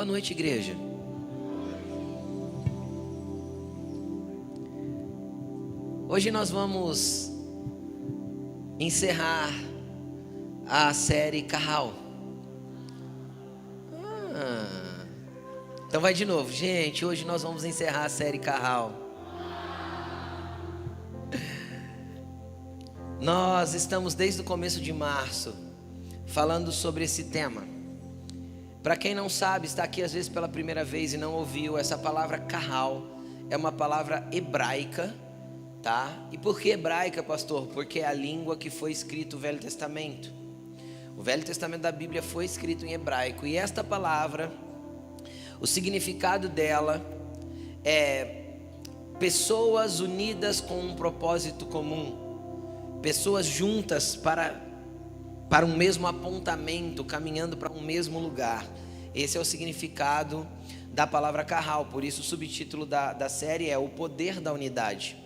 noite, igreja. Hoje nós vamos encerrar a série Carral. Então vai de novo, gente. Hoje nós vamos encerrar a série Carral. Nós estamos desde o começo de março falando sobre esse tema. Para quem não sabe, está aqui às vezes pela primeira vez e não ouviu, essa palavra Carral é uma palavra hebraica, tá? E por que hebraica, pastor? Porque é a língua que foi escrito o Velho Testamento. O Velho Testamento da Bíblia foi escrito em hebraico. E esta palavra, o significado dela é pessoas unidas com um propósito comum, pessoas juntas para um mesmo apontamento, caminhando para um mesmo lugar. Esse é o significado da palavra Carral. Por isso o subtítulo da série é O Poder da Unidade.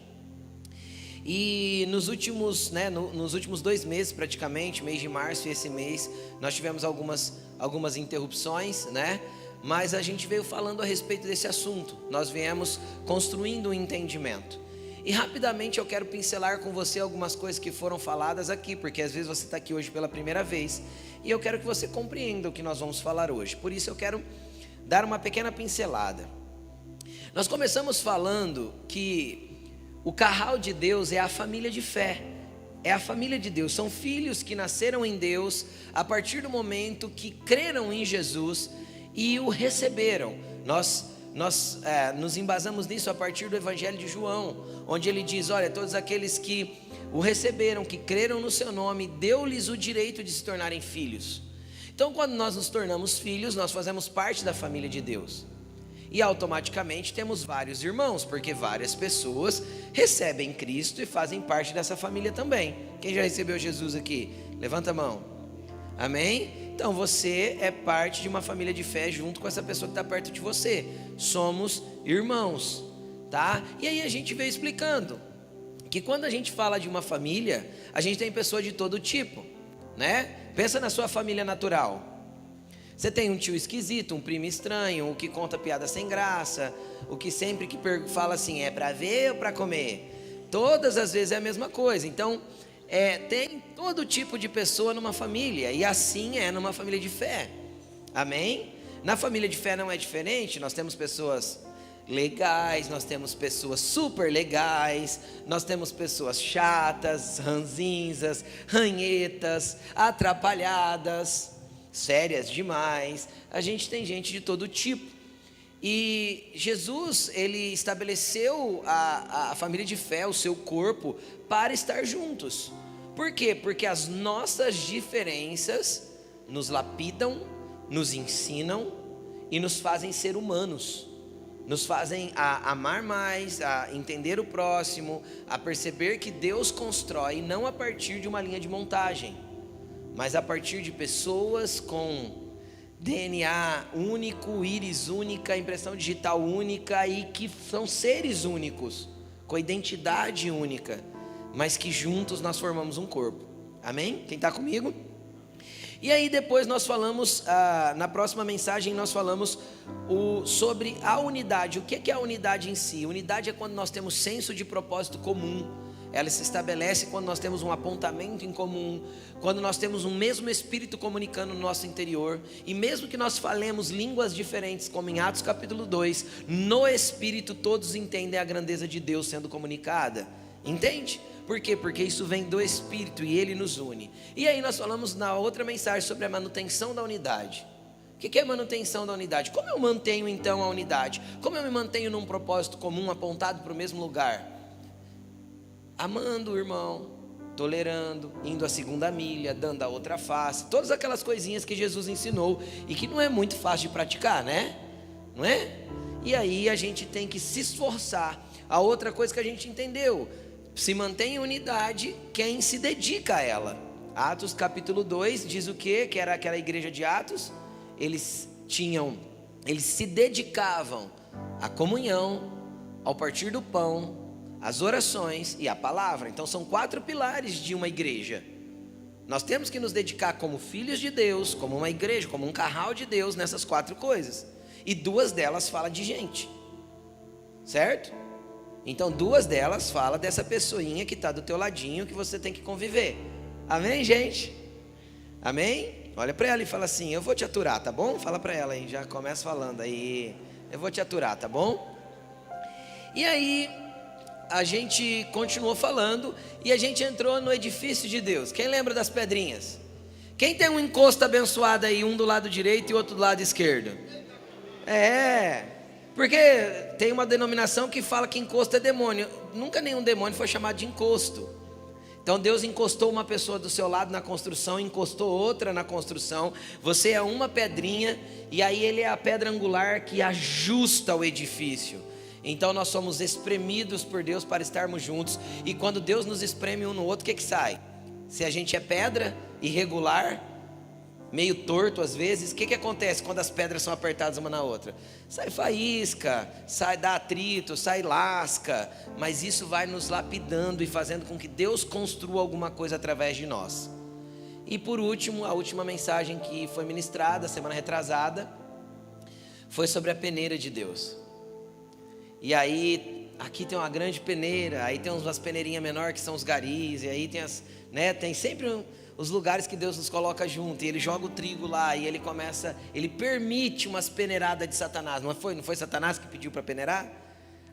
E nos últimos 2 meses praticamente, mês de março e esse mês, nós tivemos algumas interrupções, né? Mas a gente veio falando a respeito desse assunto. Nós viemos construindo um entendimento. E rapidamente eu quero pincelar com você algumas coisas que foram faladas aqui, porque às vezes você está aqui hoje pela primeira vez, e eu quero que você compreenda o que nós vamos falar hoje. Por isso eu quero dar uma pequena pincelada. Nós começamos falando que o Carral de Deus é a família de fé, é a família de Deus, são filhos que nasceram em Deus a partir do momento que creram em Jesus e o receberam. Nós nos embasamos nisso a partir do Evangelho de João, onde ele diz: olha, todos aqueles que o receberam, que creram no seu nome, deu-lhes o direito de se tornarem filhos. Então, quando nós nos tornamos filhos, nós fazemos parte da família de Deus. E automaticamente temos vários irmãos, porque várias pessoas recebem Cristo e fazem parte dessa família também. Quem já recebeu Jesus aqui? Levanta a mão. Amém? Então você é parte de uma família de fé junto com essa pessoa que está perto de você. Somos irmãos, tá? E aí a gente veio explicando que quando a gente fala de uma família, a gente tem pessoas de todo tipo, né? Pensa na sua família natural. Você tem um tio esquisito, um primo estranho, o que conta piada sem graça, o que sempre que fala assim, é para ver ou para comer? Todas as vezes é a mesma coisa. Então tem todo tipo de pessoa numa família, e assim é numa família de fé. Amém? Na família de fé não é diferente. Nós temos pessoas legais, nós temos pessoas super legais, nós temos pessoas chatas, ranzinzas, ranhetas, atrapalhadas, sérias demais. A gente tem gente de todo tipo. E Jesus, ele estabeleceu a família de fé, o seu corpo, para estar juntos. Por quê? Porque as nossas diferenças nos lapidam, nos ensinam e nos fazem ser humanos. Nos fazem a amar mais, a entender o próximo, a perceber que Deus constrói não a partir de uma linha de montagem, mas a partir de pessoas com DNA único, íris única, impressão digital única, e que são seres únicos, com identidade única, mas que juntos nós formamos um corpo. Amém? Quem está comigo? E aí depois nós falamos, na próxima mensagem nós falamos sobre a unidade. O que é a unidade em si? Unidade é quando nós temos senso de propósito comum. Ela se estabelece quando nós temos um apontamento em comum, quando nós temos um mesmo Espírito comunicando no nosso interior. E mesmo que nós falemos línguas diferentes, como em Atos capítulo 2, no Espírito todos entendem a grandeza de Deus sendo comunicada. Entende? Por quê? Porque isso vem do Espírito e Ele nos une. E aí nós falamos na outra mensagem sobre a manutenção da unidade. O que é manutenção da unidade? Como eu mantenho então a unidade? Como eu me mantenho num propósito comum, apontado para o mesmo lugar? Amando o irmão, tolerando, indo a segunda milha, dando a outra face, todas aquelas coisinhas que Jesus ensinou e que não é muito fácil de praticar, né? Não é? E aí a gente tem que se esforçar. A outra coisa que a gente entendeu: se mantém em unidade quem se dedica a ela. Atos capítulo 2 diz o quê? Que era aquela igreja de Atos. Eles se dedicavam à comunhão, ao partir do pão, às orações e à palavra. Então são 4 pilares de uma igreja. Nós temos que nos dedicar como filhos de Deus, como uma igreja, como um carral de Deus nessas 4 coisas. e 2 delas falam de gente, certo? Então 2 delas falam dessa pessoinha que está do teu ladinho, que você tem que conviver. Amém, gente? Amém? Olha para ela e fala assim: eu vou te aturar, tá bom? Fala para ela aí, já começa falando aí: eu vou te aturar, tá bom? E aí a gente continuou falando e a gente entrou no edifício de Deus. Quem lembra das pedrinhas? Quem tem um encosto abençoado aí, um do lado direito e outro do lado esquerdo? Porque tem uma denominação que fala que encosto é demônio. Nunca nenhum demônio foi chamado de encosto. Então Deus encostou uma pessoa do seu lado na construção, encostou outra na construção. Você é uma pedrinha e aí ele é a pedra angular que ajusta o edifício. Então nós somos espremidos por Deus para estarmos juntos. E quando Deus nos espreme um no outro, o que sai? Se a gente é pedra, irregular, meio torto às vezes, o que acontece quando as pedras são apertadas uma na outra? Sai faísca, dá atrito, sai lasca, mas isso vai nos lapidando e fazendo com que Deus construa alguma coisa através de nós. E por último, a última mensagem que foi ministrada semana retrasada foi sobre a peneira de Deus. E aí, aqui tem uma grande peneira, aí tem umas peneirinhas menores que são os garis, e aí tem tem sempre os lugares que Deus nos coloca junto, e Ele joga o trigo lá, e Ele permite umas peneiradas de Satanás. Não foi Satanás que pediu para peneirar?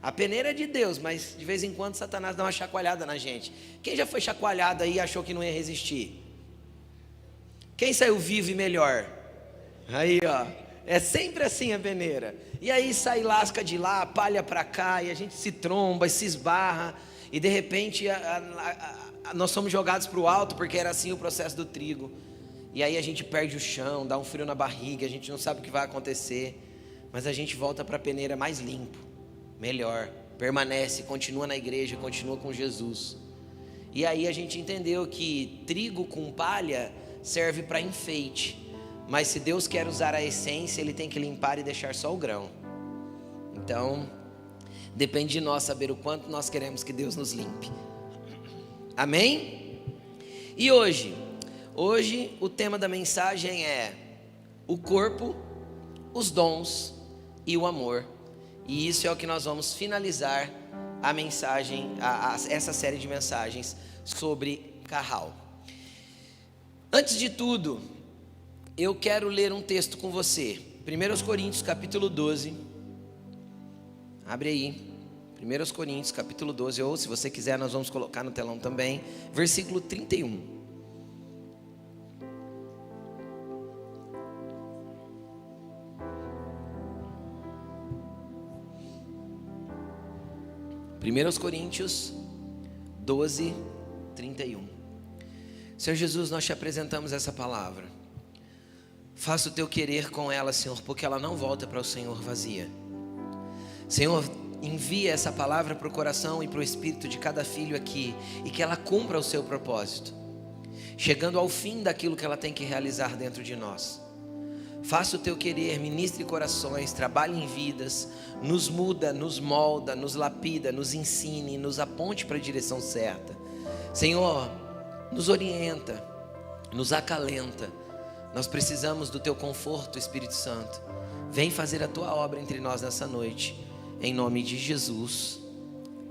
A peneira é de Deus, mas de vez em quando Satanás dá uma chacoalhada na gente. Quem já foi chacoalhado aí e achou que não ia resistir? Quem saiu vivo e melhor? Aí ó, é sempre assim a peneira. E aí sai lasca de lá, palha para cá, e a gente se tromba e se esbarra, e de repente nós somos jogados para o alto, porque era assim o processo do trigo. E aí a gente perde o chão, dá um frio na barriga, a gente não sabe o que vai acontecer, mas a gente volta para a peneira mais limpo, melhor, permanece, continua na igreja, continua com Jesus. E aí a gente entendeu que trigo com palha serve para enfeite, mas se Deus quer usar a essência, Ele tem que limpar e deixar só o grão. Então depende de nós saber o quanto nós queremos que Deus nos limpe. Amém? E hoje o tema da mensagem é o corpo, os dons e o amor. E isso é o que nós vamos finalizar a mensagem, essa série de mensagens sobre Carral. Antes de tudo, eu quero ler um texto com você. 1 Coríntios capítulo 12. Abre aí. 1 Coríntios capítulo 12, ou se você quiser nós vamos colocar no telão também, versículo 31. Primeiros Coríntios 12, 31. Senhor Jesus, nós te apresentamos essa palavra. Faça o teu querer com ela, Senhor, porque ela não volta para o Senhor vazia. Senhor, envia essa palavra para o coração e para o espírito de cada filho aqui, e que ela cumpra o seu propósito, chegando ao fim daquilo que ela tem que realizar dentro de nós. Faça o teu querer, ministre corações, trabalhe em vidas, nos muda, nos molda, nos lapida, nos ensine, nos aponte para a direção certa. Senhor, nos orienta, nos acalenta. Nós precisamos do teu conforto, Espírito Santo. Vem fazer a tua obra entre nós nessa noite, em nome de Jesus,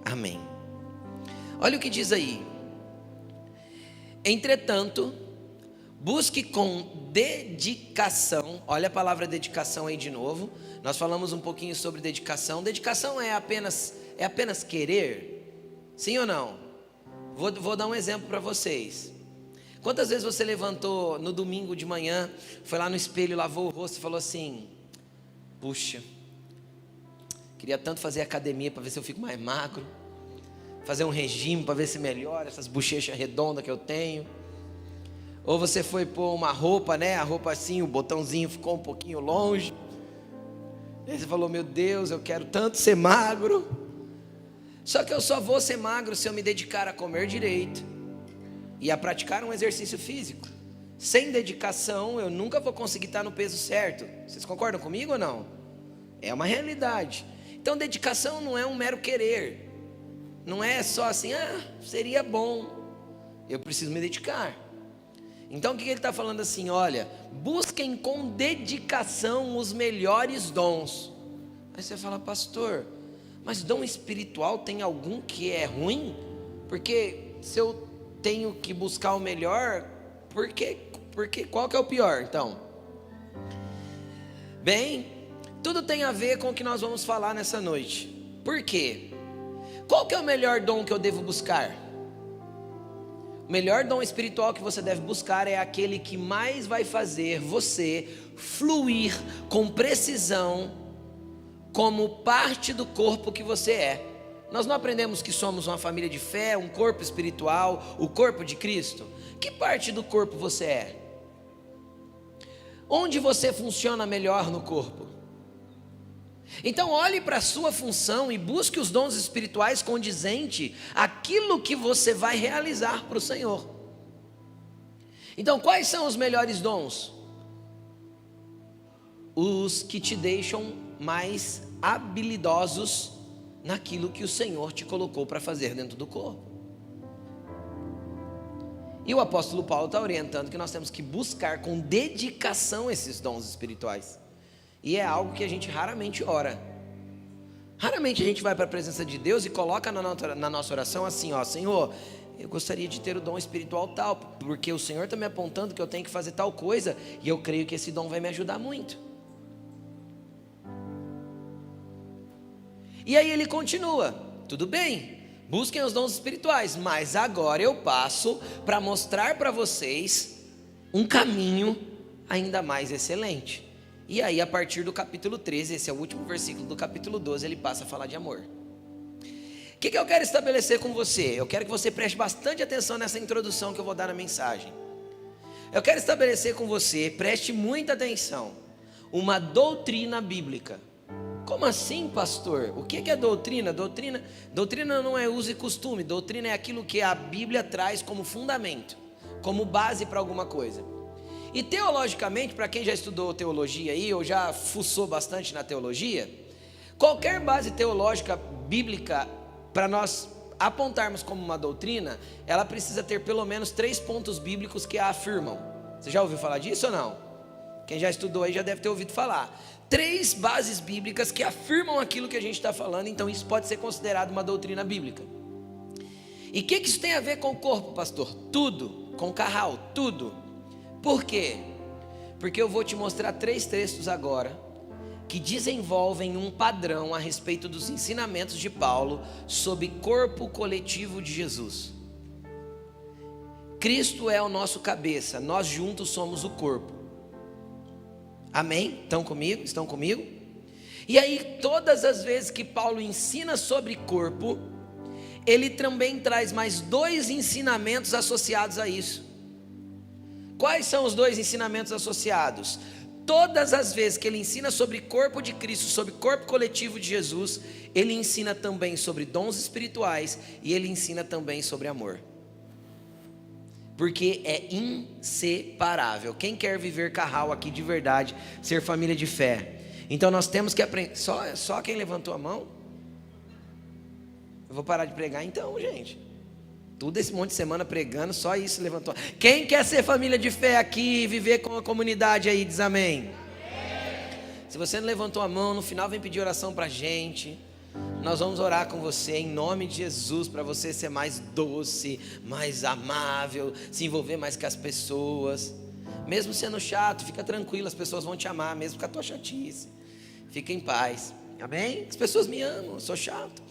amém. Olha o que diz aí: entretanto, busque com dedicação. Olha a palavra dedicação aí de novo. Nós falamos um pouquinho sobre dedicação. Dedicação é apenas querer? Sim ou não? Vou dar um exemplo para vocês. Quantas vezes você levantou no domingo de manhã, foi lá no espelho, lavou o rosto e falou assim: puxa, queria tanto fazer academia para ver se eu fico mais magro, fazer um regime para ver se melhora essas bochechas redondas que eu tenho. Ou você foi pôr uma roupa, a roupa assim, o botãozinho ficou um pouquinho longe. E aí você falou: meu Deus, eu quero tanto ser magro. Só que eu só vou ser magro se eu me dedicar a comer direito e a praticar um exercício físico. Sem dedicação eu nunca vou conseguir estar no peso certo. Vocês concordam comigo ou não? É uma realidade. Então dedicação não é um mero querer. Não é só assim: seria bom. Eu preciso me dedicar. Então o que ele está falando assim? Olha, busquem com dedicação os melhores dons. Aí você fala, pastor, mas dom espiritual tem algum que é ruim? Porque se eu tenho que buscar o melhor, porque qual que é o pior então? Bem, tudo tem a ver com o que nós vamos falar nessa noite. Por quê? Qual que é o melhor dom que eu devo buscar? O melhor dom espiritual que você deve buscar é aquele que mais vai fazer você fluir com precisão como parte do corpo que você é. Nós não aprendemos que somos uma família de fé, um corpo espiritual, o corpo de Cristo? Que parte do corpo você é? Onde você funciona melhor no corpo? Então olhe para a sua função e busque os dons espirituais condizente àquilo que você vai realizar para o Senhor. Então quais são os melhores dons? Os que te deixam mais habilidosos naquilo que o Senhor te colocou para fazer dentro do corpo. E o apóstolo Paulo está orientando que nós temos que buscar com dedicação esses dons espirituais. E é algo que a gente raramente ora. Raramente a gente vai para a presença de Deus e coloca na nossa oração assim, ó, Senhor, eu gostaria de ter o dom espiritual tal, porque o Senhor está me apontando que eu tenho que fazer tal coisa, e eu creio que esse dom vai me ajudar muito. E aí ele continua, tudo bem, busquem os dons espirituais, mas agora eu passo para mostrar para vocês um caminho ainda mais excelente. E aí a partir do capítulo 13, esse é o último versículo do capítulo 12, ele passa a falar de amor. O que eu quero estabelecer com você? Eu quero que você preste bastante atenção nessa introdução que eu vou dar na mensagem. Eu quero estabelecer com você, preste muita atenção, uma doutrina bíblica. Como assim, pastor? O que é doutrina? Doutrina não é uso e costume. Doutrina é aquilo que a Bíblia traz como fundamento, como base para alguma coisa. E teologicamente, para quem já estudou teologia aí, ou já fuçou bastante na teologia, qualquer base teológica bíblica, para nós apontarmos como uma doutrina, ela precisa ter pelo menos 3 pontos bíblicos que a afirmam. Você já ouviu falar disso ou não? Quem já estudou aí já deve ter ouvido falar. 3 bases bíblicas que afirmam aquilo que a gente está falando, então isso pode ser considerado uma doutrina bíblica. E o que isso tem a ver com o corpo, pastor? Tudo, com Carral, tudo. Por quê? Porque eu vou te mostrar 3 textos agora que desenvolvem um padrão a respeito dos ensinamentos de Paulo sobre corpo coletivo de Jesus. Cristo é o nosso cabeça, nós juntos somos o corpo. Amém? Estão comigo? Estão comigo? E aí, todas as vezes que Paulo ensina sobre corpo, ele também traz mais 2 ensinamentos associados a isso. Quais são os 2 ensinamentos associados? Todas as vezes que ele ensina sobre corpo de Cristo, sobre corpo coletivo de Jesus, ele ensina também sobre dons espirituais e ele ensina também sobre amor. Porque é inseparável. Quem quer viver Carral aqui de verdade, ser família de fé? Então nós temos que aprender. Só quem levantou a mão? Eu vou parar de pregar então, gente. Tudo esse monte de semana pregando, só isso levantou. Quem quer ser família de fé aqui e viver com a comunidade aí, diz amém. Se você não levantou a mão, no final vem pedir oração pra gente. Nós vamos orar com você em nome de Jesus, para você ser mais doce, mais amável, se envolver mais com as pessoas. Mesmo sendo chato, fica tranquilo, as pessoas vão te amar, mesmo com a tua chatice. Fica em paz, amém? As pessoas me amam, eu sou chato.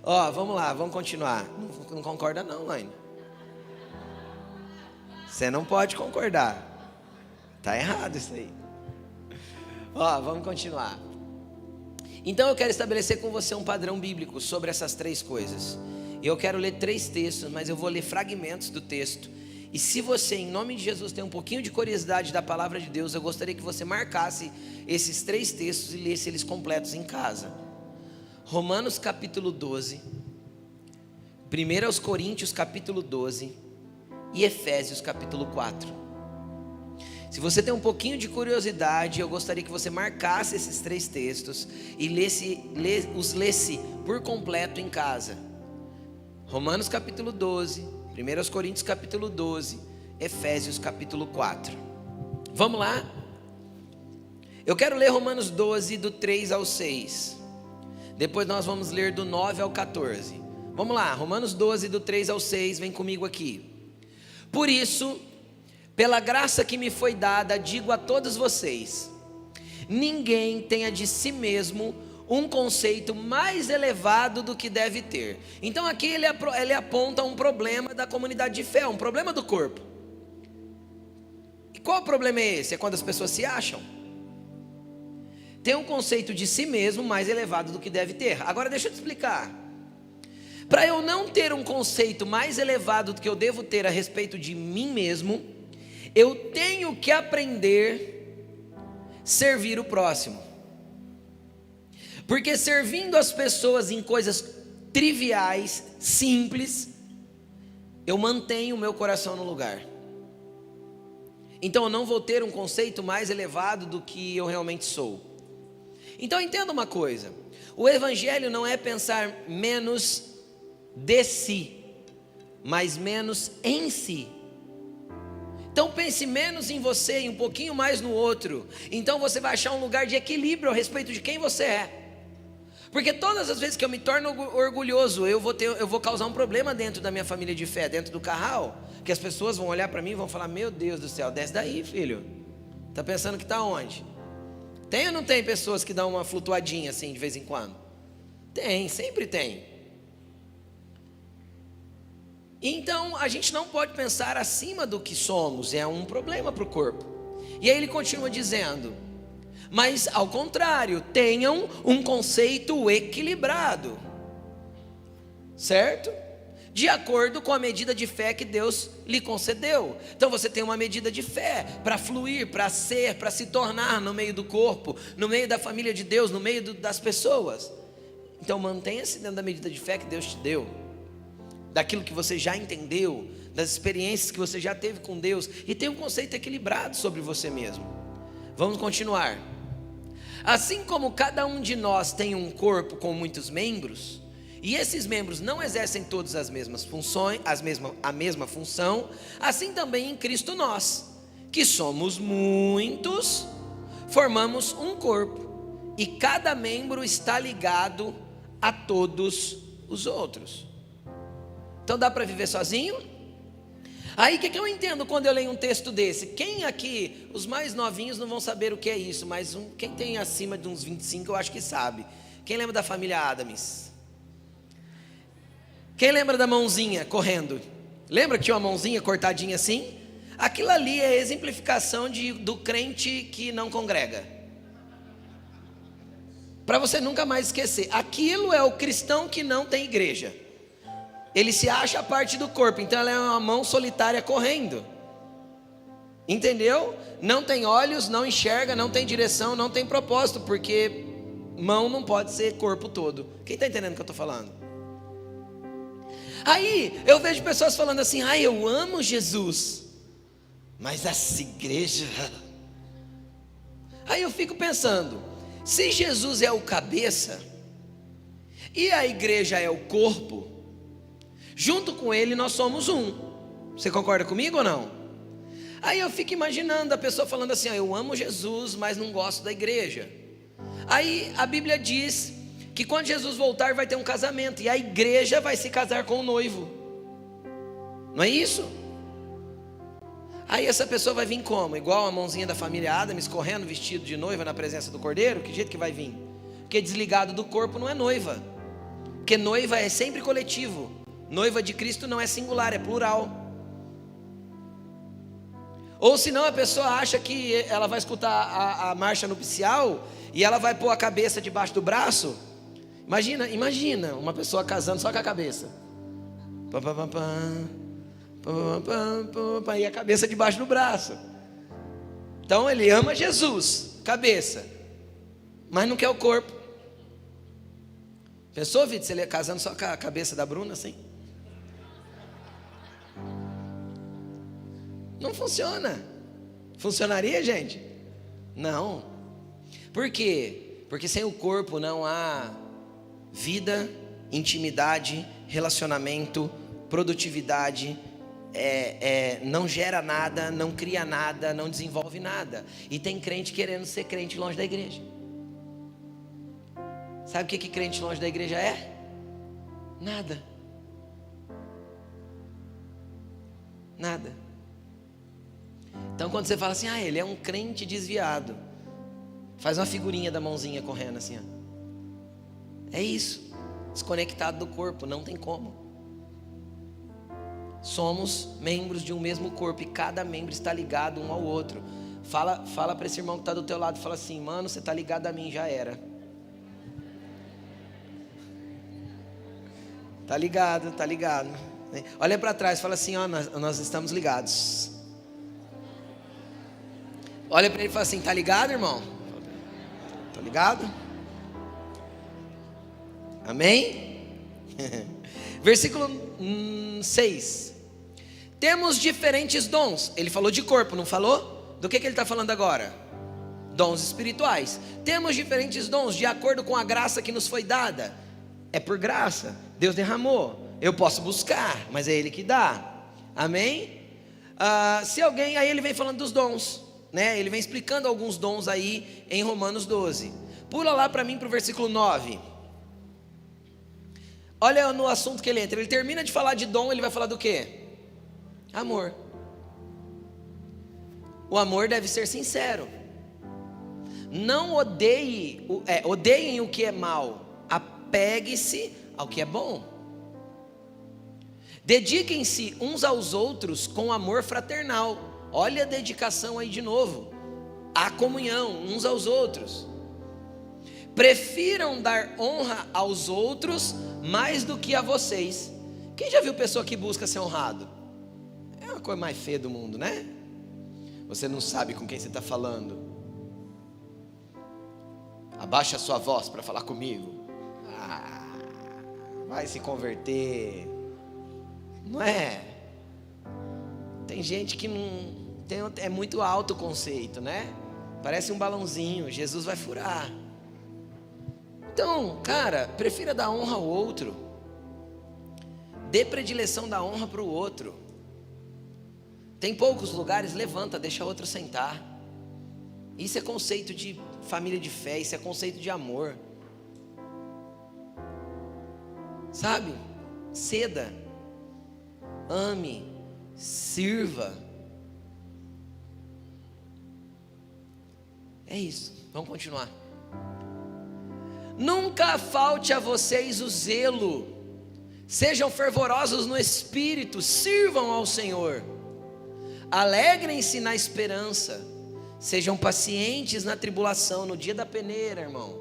Ó, vamos lá, vamos continuar. Não concorda não, Laine? Você não pode concordar. Tá errado isso aí. Ó, vamos continuar. Então eu quero estabelecer com você um padrão bíblico sobre essas 3 coisas. Eu quero ler 3 textos, mas eu vou ler fragmentos do texto. E se você, em nome de Jesus, tem um pouquinho de curiosidade da palavra de Deus, eu gostaria que você marcasse esses 3 textos e lesse eles completos em casa. Romanos capítulo 12, 1 Coríntios capítulo 12 e Efésios capítulo 4. Se você tem um pouquinho de curiosidade, eu gostaria que você marcasse esses 3 textos e os lesse por completo em casa. Romanos capítulo 12, 1 Coríntios capítulo 12 Efésios capítulo 4. Vamos lá? Eu quero ler Romanos 12, do 3 ao 6. Depois nós vamos ler do 9 ao 14. Vamos lá, Romanos 12, do 3 ao 6, vem comigo aqui. Por isso, pela graça que me foi dada, digo a todos vocês: ninguém tenha de si mesmo um conceito mais elevado do que deve ter. Então aqui ele aponta um problema da comunidade de fé, um problema do corpo. E qual o problema é esse? É quando as pessoas se acham. Tem um conceito de si mesmo mais elevado do que deve ter. Agora deixa eu te explicar. Para eu não ter um conceito mais elevado do que eu devo ter a respeito de mim mesmo, eu tenho que aprender a servir o próximo. Porque servindo as pessoas em coisas triviais, simples, eu mantenho o meu coração no lugar. Então eu não vou ter um conceito mais elevado do que eu realmente sou. Então entenda uma coisa: o evangelho não é pensar menos de si, mas menos em si. Então pense menos em você e um pouquinho mais no outro. Então você vai achar um lugar de equilíbrio a respeito de quem você é. Porque todas as vezes que eu me torno orgulhoso, eu vou causar um problema dentro da minha família de fé, dentro do curral, que as pessoas vão olhar para mim e vão falar: meu Deus do céu, desce daí, filho. Tá pensando que está onde? Tem ou não tem pessoas que dão uma flutuadinha assim de vez em quando? Tem, sempre tem. Então a gente não pode pensar acima do que somos, é um problema para o corpo. E aí ele continua dizendo: mas ao contrário, tenham um conceito equilibrado, certo? De acordo com a medida de fé que Deus lhe concedeu. Então você tem uma medida de fé para fluir, para ser, para se tornar no meio do corpo, no meio da família de Deus, no meio das pessoas. Então mantenha-se dentro da medida de fé que Deus te deu, daquilo que você já entendeu, das experiências que você já teve com Deus, e tenha um conceito equilibrado sobre você mesmo. Vamos continuar. Assim como cada um de nós tem um corpo com muitos membros, e esses membros não exercem todas as mesmas funções, a mesma função, assim também em Cristo nós, que somos muitos, formamos um corpo, e cada membro está ligado a todos os outros. Então dá para viver sozinho? Aí o que eu entendo quando eu leio um texto desse? Quem aqui, os mais novinhos não vão saber o que é isso, mas quem tem acima de uns 25 eu acho que sabe. Quem lembra da família Adams? Quem lembra da mãozinha correndo? Lembra que tinha uma mãozinha cortadinha assim? Aquilo ali é a exemplificação do crente que não congrega. Para você nunca mais esquecer, aquilo é o cristão que não tem igreja. Ele se acha parte do corpo, então ela é uma mão solitária correndo. Entendeu? Não tem olhos, não enxerga, não tem direção, não tem propósito, porque mão não pode ser corpo todo. Quem está entendendo o que eu estou falando? Aí eu vejo pessoas falando assim: eu amo Jesus, mas essa igreja... Aí eu fico pensando, se Jesus é o cabeça e a igreja é o corpo, junto com ele nós somos um. Você concorda comigo ou não? Aí eu fico imaginando a pessoa falando assim: eu amo Jesus, mas não gosto da igreja. Aí a Bíblia diz que quando Jesus voltar vai ter um casamento, e a igreja vai se casar com o noivo. Não é isso? Aí essa pessoa vai vir como? Igual a mãozinha da família Adams, correndo vestido de noiva na presença do cordeiro? Que jeito que vai vir? Porque desligado do corpo não é noiva. Porque noiva é sempre coletivo. Noiva de Cristo não é singular, é plural. Ou senão a pessoa acha que ela vai escutar a marcha nupcial e ela vai pôr a cabeça debaixo do braço. Imagina uma pessoa casando só com a cabeça. E a cabeça debaixo do braço. Então ele ama Jesus, cabeça, mas não quer o corpo. Pensou, Vitor, se ele casando só com a cabeça da Bruna assim? Não funciona. Funcionaria, gente? Não. Por quê? Porque sem o corpo não há vida, intimidade, relacionamento, produtividade, não gera nada, não cria nada, não desenvolve nada. E tem crente querendo ser crente longe da igreja. Sabe o que crente longe da igreja é? Nada. Nada. Então quando você fala assim, ele é um crente desviado, faz uma figurinha da mãozinha correndo assim, é isso, desconectado do corpo, não tem como. Somos membros de um mesmo corpo e cada membro está ligado um ao outro. Fala para esse irmão que está do teu lado, fala assim, mano, você está ligado a mim, já era. Tá ligado, tá ligado. Olha para trás, fala assim, nós estamos ligados. Olha para ele e fala assim, tá ligado, irmão? Tá ligado? Amém? Versículo 6. Temos diferentes dons. Ele falou de corpo, não falou? Do que ele está falando agora? Dons espirituais. Temos diferentes dons de acordo com a graça que nos foi dada. É por graça, Deus derramou. Eu posso buscar, mas é Ele que dá. Amém? Se alguém, aí ele vem falando dos dons, né? Ele vem explicando alguns dons aí em Romanos 12. Pula lá para mim para o versículo 9. Olha no assunto que ele entra. Ele termina de falar de dom, ele vai falar do quê? Amor. O amor deve ser sincero. Não odeiem o que é mal. Apegue-se ao que é bom. Dediquem-se uns aos outros com amor fraternal. Olha a dedicação aí de novo. A comunhão uns aos outros. Prefiram dar honra aos outros mais do que a vocês. Quem já viu pessoa que busca ser honrado? É uma coisa mais feia do mundo, né? Você não sabe com quem você está falando. Abaixa a sua voz para falar comigo. Vai se converter. Não é? Tem gente que não tem, é muito alto o conceito, né? Parece um balãozinho, Jesus vai furar. Então, cara, prefira dar honra ao outro. Dê predileção da honra para o outro. Tem poucos lugares, levanta, deixa outro sentar. Isso é conceito de família de fé, isso é conceito de amor. Sabe? Ceda, ame, sirva. É isso, vamos continuar. Nunca falte a vocês o zelo. Sejam fervorosos no espírito, sirvam ao Senhor. Alegrem-se na esperança. Sejam pacientes na tribulação, no dia da peneira, irmão.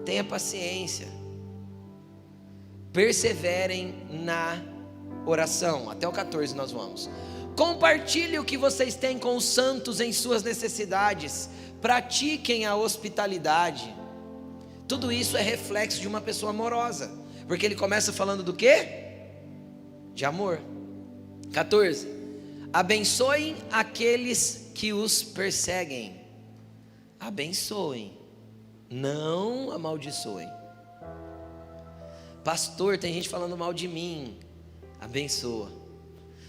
Tenha paciência. Perseverem na oração. Até o 14 nós vamos. Compartilhe o que vocês têm com os santos em suas necessidades. Pratiquem a hospitalidade. Tudo isso é reflexo de uma pessoa amorosa. Porque ele começa falando do quê? De amor. 14. Abençoem aqueles que os perseguem. Abençoem, não amaldiçoem. Pastor, tem gente falando mal de mim. Abençoa.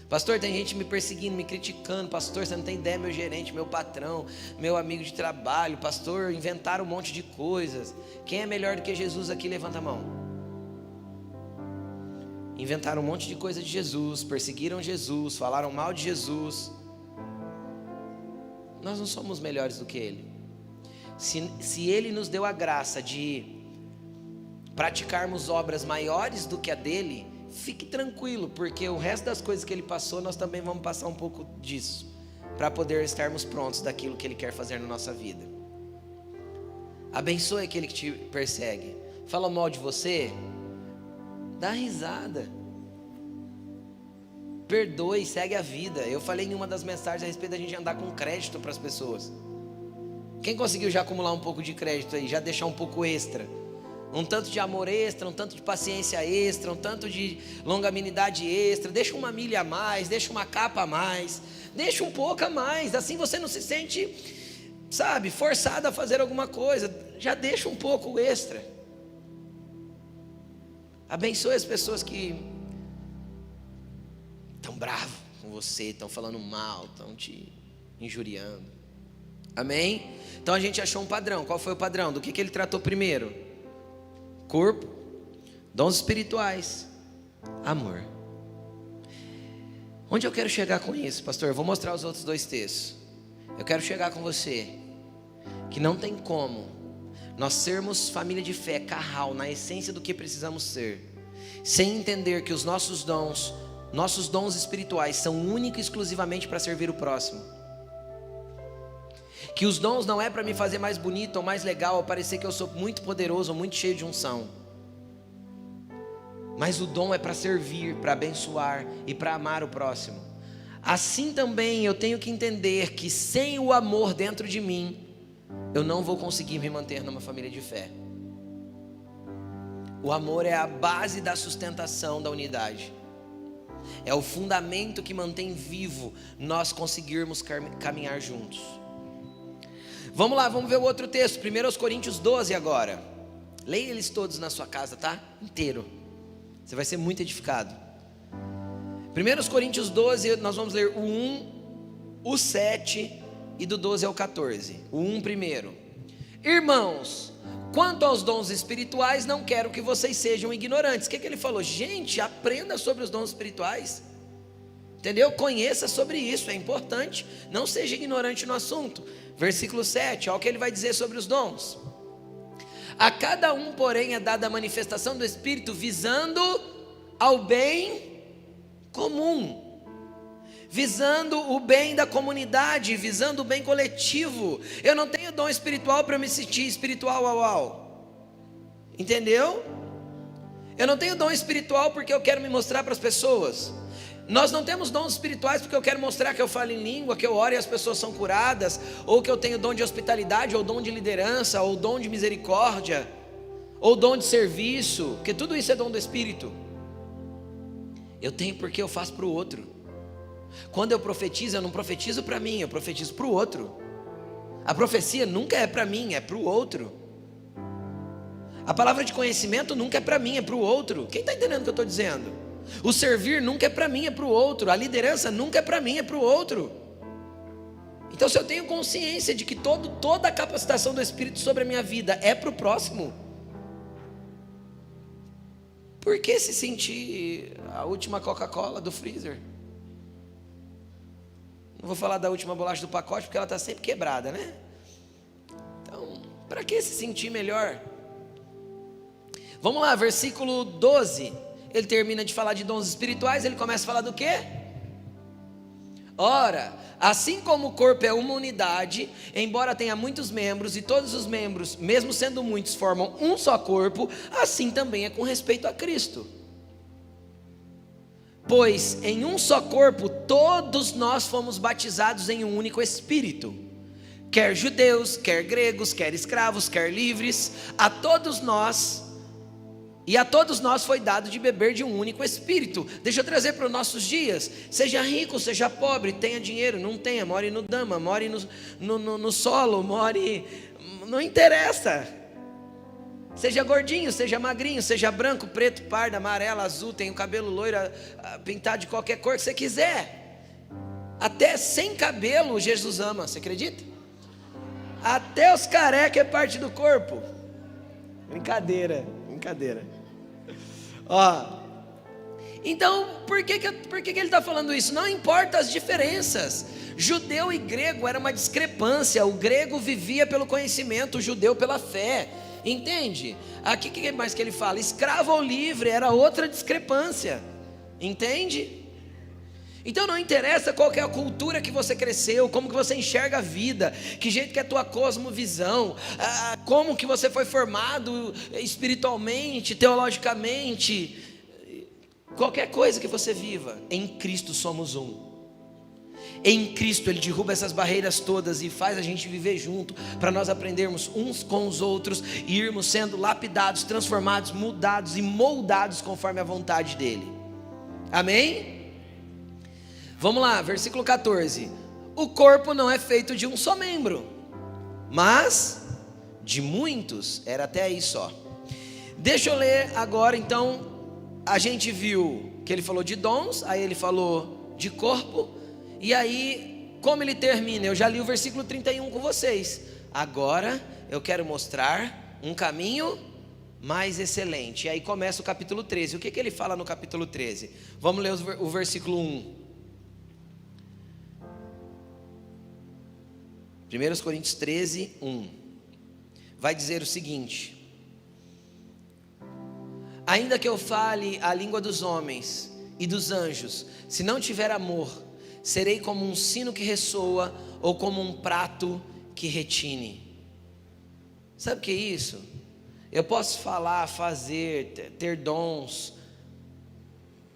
Pastor, tem gente me perseguindo, me criticando. Pastor, você não tem ideia, meu gerente, meu patrão, meu amigo de trabalho. Pastor, inventaram um monte de coisas. Quem é melhor do que Jesus aqui? Levanta a mão. Inventaram um monte de coisa de Jesus, perseguiram Jesus, falaram mal de Jesus. Nós não somos melhores do que Ele. Se Ele nos deu a graça de praticarmos obras maiores do que a dele, fique tranquilo, porque o resto das coisas que Ele passou, nós também vamos passar um pouco disso, para poder estarmos prontos daquilo que Ele quer fazer na nossa vida. Abençoe aquele que te persegue. Fala mal de você, dá risada, perdoe, segue a vida. Eu falei em uma das mensagens a respeito da gente andar com crédito para as pessoas. Quem conseguiu já acumular um pouco de crédito aí, já deixar um pouco extra, um tanto de amor extra, um tanto de paciência extra, um tanto de longanimidade extra, deixa uma milha a mais, deixa uma capa a mais, deixa um pouco a mais, assim você não se sente, sabe, forçado a fazer alguma coisa, já deixa um pouco extra. Abençoe as pessoas que estão bravos, com você, estão falando mal, estão te injuriando. Amém? Então a gente achou um padrão. Qual foi o padrão? Do que ele tratou primeiro? Corpo, dons espirituais, amor. Onde eu quero chegar com isso, pastor? Eu vou mostrar os outros dois textos. Eu quero chegar com você que não tem como nós sermos família de fé, carral, na essência do que precisamos ser, sem entender que os nossos dons espirituais são únicos e exclusivamente para servir o próximo. Que os dons não é para me fazer mais bonito ou mais legal, ou parecer que eu sou muito poderoso ou muito cheio de unção. Mas o dom é para servir, para abençoar e para amar o próximo. Assim também eu tenho que entender que sem o amor dentro de mim, eu não vou conseguir me manter numa família de fé. O amor é a base da sustentação da unidade. É o fundamento que mantém vivo nós conseguirmos caminhar juntos. Vamos lá, vamos ver o outro texto, 1 Coríntios 12 agora. Leia eles todos na sua casa, tá? Inteiro. Você vai ser muito edificado. 1 Coríntios 12, nós vamos ler o 1, o 7 e do 12 ao 14. O 1 primeiro. Irmãos, quanto aos dons espirituais, não quero que vocês sejam ignorantes. O que ele falou? Gente, aprenda sobre os dons espirituais. Entendeu? Conheça sobre isso, é importante. Não seja ignorante no assunto. Versículo 7, olha o que ele vai dizer sobre os dons. A cada um, porém, é dada a manifestação do Espírito, visando ao bem comum, visando o bem da comunidade, visando o bem coletivo. Eu não tenho dom espiritual para me sentir espiritual, entendeu? Eu não tenho dom espiritual porque eu quero me mostrar para as pessoas. Nós não temos dons espirituais porque eu quero mostrar que eu falo em língua, que eu oro e as pessoas são curadas, ou que eu tenho dom de hospitalidade, ou dom de liderança, ou dom de misericórdia, ou dom de serviço, porque tudo isso é dom do Espírito. Eu tenho porque eu faço para o outro. Quando eu profetizo, eu não profetizo para mim, eu profetizo para o outro. A profecia nunca é para mim, é para o outro. A palavra de conhecimento nunca é para mim, é para o outro. Quem está entendendo o que eu estou dizendo? O servir nunca é para mim, é para o outro. A liderança nunca é para mim, é para o outro. Então, se eu tenho consciência de que toda a capacitação do Espírito sobre a minha vida é para o próximo, por que se sentir a última Coca-Cola do freezer? Não vou falar da última bolacha do pacote, porque ela está sempre quebrada, né? Então, para que se sentir melhor? Vamos lá, versículo 12. Ele termina de falar de dons espirituais, ele começa a falar do quê? Ora, assim como o corpo é uma unidade, embora tenha muitos membros, e todos os membros, mesmo sendo muitos, formam um só corpo, assim também é com respeito a Cristo. Pois em um só corpo, todos nós fomos batizados em um único Espírito, quer judeus, quer gregos, quer escravos, quer livres, a todos nós foi dado de beber de um único Espírito. Deixa eu trazer para os nossos dias. Seja rico, seja pobre, tenha dinheiro, não tenha, more no dama, more no solo, não interessa. Seja gordinho, seja magrinho, seja branco, preto, pardo, amarelo, azul, tem o cabelo loiro, pintado de qualquer cor que você quiser. Até sem cabelo Jesus ama, você acredita? Até os careca é parte do corpo. Brincadeira. Então, por que ele está falando isso? Não importa as diferenças. Judeu e grego era uma discrepância. O grego vivia pelo conhecimento, o judeu pela fé. Entende? Aqui o que mais que ele fala? Escravo ou livre era outra discrepância. Entende? Então não interessa qual que é a cultura que você cresceu, como que você enxerga a vida, que jeito que é a tua cosmovisão, como que você foi formado espiritualmente, teologicamente, qualquer coisa que você viva, em Cristo somos um. Em Cristo Ele derruba essas barreiras todas e faz a gente viver junto, para nós aprendermos uns com os outros e irmos sendo lapidados, transformados, mudados e moldados conforme a vontade dEle. Amém? Vamos lá, versículo 14. O corpo não é feito de um só membro, mas de muitos. Era até aí só. Deixa eu ler agora então. A gente viu que ele falou de dons, aí ele falou de corpo. E aí, como ele termina? Eu já li o versículo 31 com vocês. Agora eu quero mostrar um caminho mais excelente. E aí começa o capítulo 13. O que ele fala no capítulo 13? Vamos ler o versículo 1. 1 Coríntios 13, 1. Vai dizer o seguinte: ainda que eu fale a língua dos homens e dos anjos, se não tiver amor, serei como um sino que ressoa ou como um prato que retine. Sabe o que é isso? Eu posso falar, fazer, ter dons,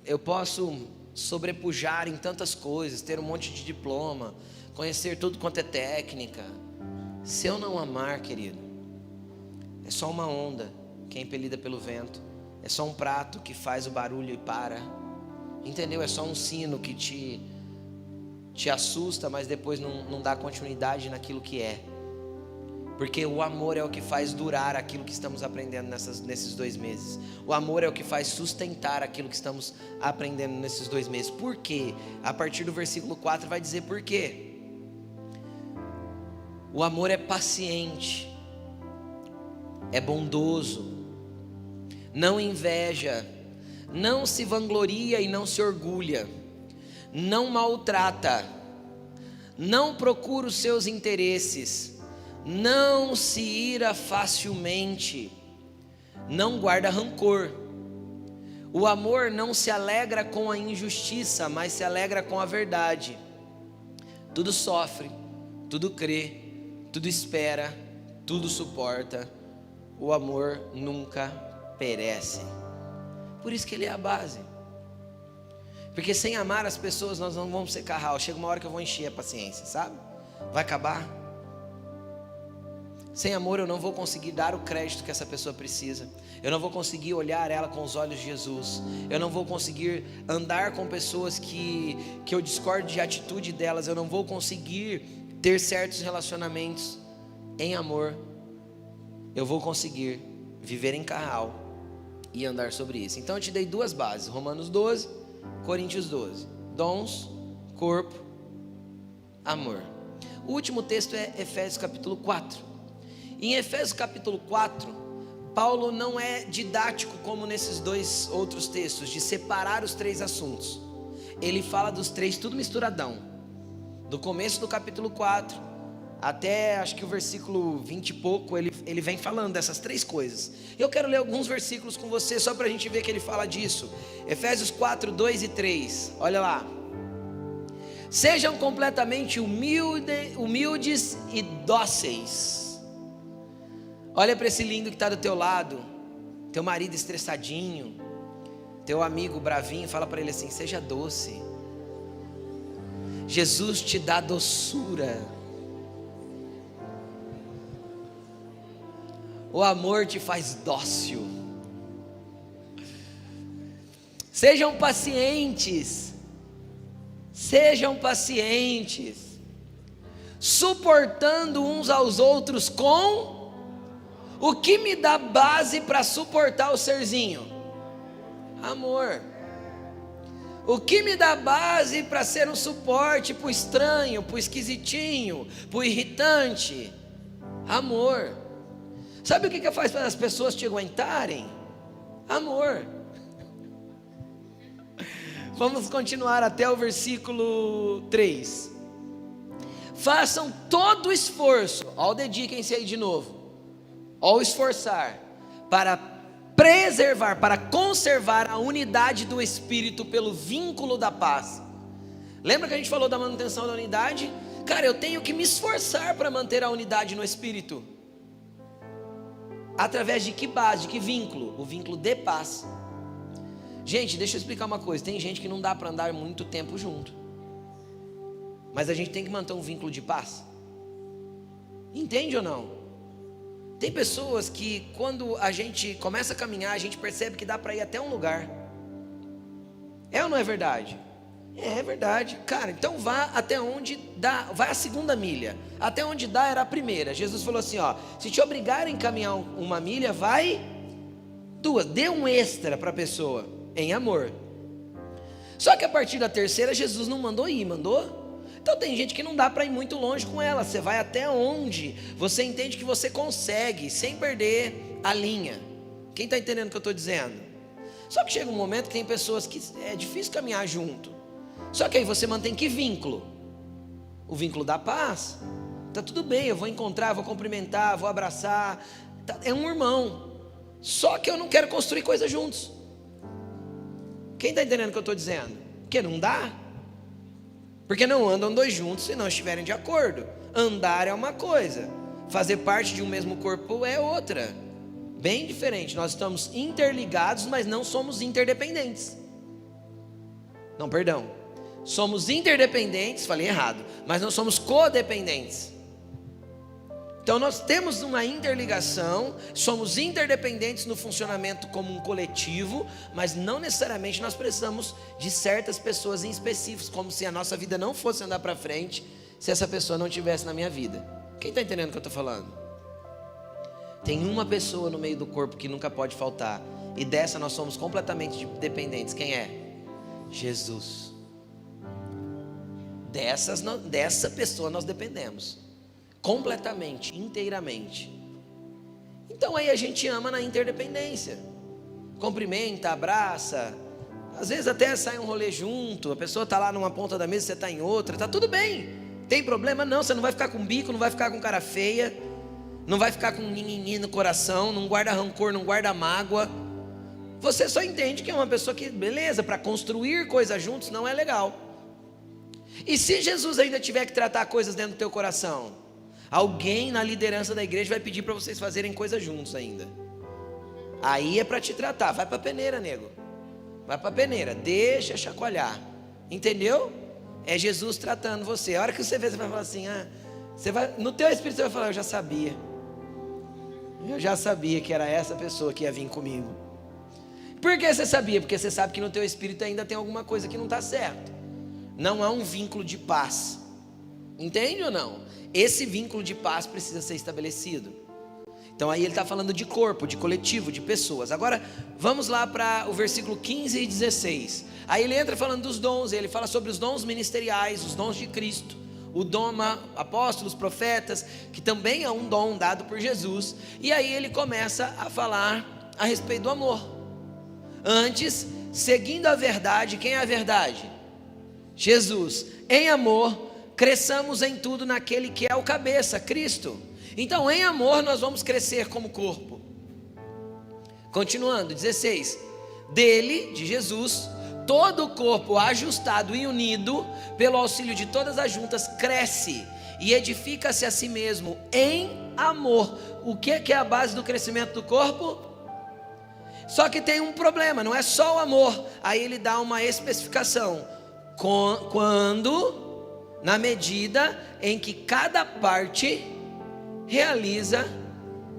eu posso sobrepujar em tantas coisas, ter um monte de diploma, conhecer tudo quanto é técnica. Se eu não amar, querido, é só uma onda que é impelida pelo vento, é só um prato que faz o barulho e para, entendeu? É só um sino que te assusta, mas depois não dá continuidade naquilo que é. Porque o amor é o que faz durar aquilo que estamos aprendendo nesses 2 meses. O amor é o que faz sustentar aquilo que estamos aprendendo nesses 2 meses. Por quê? A partir do versículo 4 vai dizer por quê. O amor é paciente, é bondoso, não inveja, não se vangloria e não se orgulha, não maltrata, não procura os seus interesses, não se ira facilmente, não guarda rancor. O amor não se alegra com a injustiça, mas se alegra com a verdade. Tudo sofre, tudo crê, tudo espera, tudo suporta. O amor nunca perece. Por isso que ele é a base. Porque sem amar as pessoas nós não vamos ser carral. Chega uma hora que eu vou encher a paciência, sabe? Vai acabar. Sem amor eu não vou conseguir dar o crédito que essa pessoa precisa. Eu não vou conseguir olhar ela com os olhos de Jesus. Eu não vou conseguir andar com pessoas que eu discordo de atitude delas. Eu não vou conseguir ter certos relacionamentos em amor. Eu vou conseguir viver em carral e andar sobre isso. Então eu te dei 2 bases: Romanos 12, Coríntios 12. Dons, corpo, amor. O último texto é Efésios capítulo 4. Em Efésios capítulo 4, Paulo não é didático como nesses 2 outros textos, de separar os 3 assuntos. Ele fala dos 3 tudo misturadão, do começo do capítulo 4 até acho que o versículo 20 e pouco, ele vem falando dessas 3 coisas. Eu quero ler alguns versículos com você, só para a gente ver que ele fala disso. Efésios 4, 2 e 3, olha lá. Sejam completamente humildes e dóceis. Olha para esse lindo que está do teu lado, teu marido estressadinho, teu amigo bravinho, fala para ele assim: seja doce. Jesus te dá doçura. O amor te faz dócil. Sejam pacientes, suportando uns aos outros com... O que me dá base para suportar o serzinho? Amor. O que me dá base para ser um suporte para o estranho, para o esquisitinho, para o irritante? Amor. Sabe o que faz para as pessoas te aguentarem? Amor. Vamos continuar até o versículo 3. Façam todo o esforço. Olha o dediquem-se aí de novo. Ao esforçar para preservar, para conservar a unidade do Espírito pelo vínculo da paz. Lembra que a gente falou da manutenção da unidade? Cara, eu tenho que me esforçar para manter a unidade no Espírito. Através de que base, de que vínculo? O vínculo de paz. Gente, deixa eu explicar uma coisa. Tem gente que não dá para andar muito tempo junto, mas a gente tem que manter um vínculo de paz. Entende ou não? Tem pessoas que quando a gente começa a caminhar, a gente percebe que dá para ir até um lugar. É ou não é verdade? É verdade. Cara, então vá até onde dá, vai a 2ª milha. Até onde dá era a primeira. Jesus falou assim, ó: se te obrigarem a caminhar 1 milha, vai 2. Dê um extra para a pessoa, em amor. Só que a partir da terceira, Jesus não mandou ir, mandou? Então tem gente que não dá para ir muito longe com ela. Você vai até onde você entende que você consegue, sem perder a linha. Quem está entendendo o que eu estou dizendo? Só que chega um momento que tem pessoas que é difícil caminhar junto. Só que aí você mantém que vínculo? O vínculo da paz. Tá tudo bem, eu vou encontrar, vou cumprimentar, vou abraçar. É um irmão. Só que eu não quero construir coisas juntos. Quem está entendendo o que eu estou dizendo? Porque não dá. Porque não andam dois juntos se não estiverem de acordo. Andar é uma coisa, fazer parte de um mesmo corpo é outra. Bem diferente. Nós estamos interligados, mas não somos interdependentes. Não, perdão. Somos interdependentes, falei errado, mas não somos codependentes. Então nós temos uma interligação, somos interdependentes no funcionamento como um coletivo, mas não necessariamente nós precisamos de certas pessoas em específicos, como se a nossa vida não fosse andar para frente se essa pessoa não estivesse na minha vida. Quem está entendendo o que eu estou falando? Tem uma pessoa no meio do corpo que nunca pode faltar, e dessa nós somos completamente dependentes. Quem é? Jesus. Dessa pessoa nós dependemos completamente, inteiramente. Então aí a gente ama na interdependência, cumprimenta, abraça, às vezes até sai um rolê junto, a pessoa está lá numa ponta da mesa, você está em outra, está tudo bem, tem problema não, você não vai ficar com bico, não vai ficar com cara feia, não vai ficar com ninguém no coração, não guarda rancor, não guarda mágoa. Você só entende que é uma pessoa que, beleza, para construir coisas juntos não é legal. E se Jesus ainda tiver que tratar coisas dentro do teu coração, alguém na liderança da igreja vai pedir para vocês fazerem coisas juntos ainda. Aí é para te tratar, vai para a peneira, nego. Vai para a peneira, deixa chacoalhar. Entendeu? É Jesus tratando você. A hora que você vê, você vai falar assim, você vai, no teu espírito você vai falar, eu já sabia que era essa pessoa que ia vir comigo. Por que você sabia? Porque você sabe que no teu espírito ainda tem alguma coisa que não está certo. Não há um vínculo de paz. Entende ou não? Esse vínculo de paz precisa ser estabelecido. Então aí ele está falando de corpo, de coletivo, de pessoas. Agora vamos lá para o versículo 15 e 16. Aí ele entra falando dos dons. Ele fala sobre os dons ministeriais, os dons de Cristo. O dom apóstolos, profetas, que também é um dom dado por Jesus. E aí ele começa a falar a respeito do amor. Antes, seguindo a verdade, quem é a verdade? Jesus. Em amor, cresçamos em tudo naquele que é o cabeça, Cristo. Então em amor nós vamos crescer como corpo. Continuando, 16. Dele, de Jesus, todo o corpo ajustado e unido pelo auxílio de todas as juntas cresce e edifica-se a si mesmo em amor. O que é a base do crescimento do corpo? Só que tem um problema, não é só o amor. Aí ele dá uma especificação. Quando, na medida em que cada parte realiza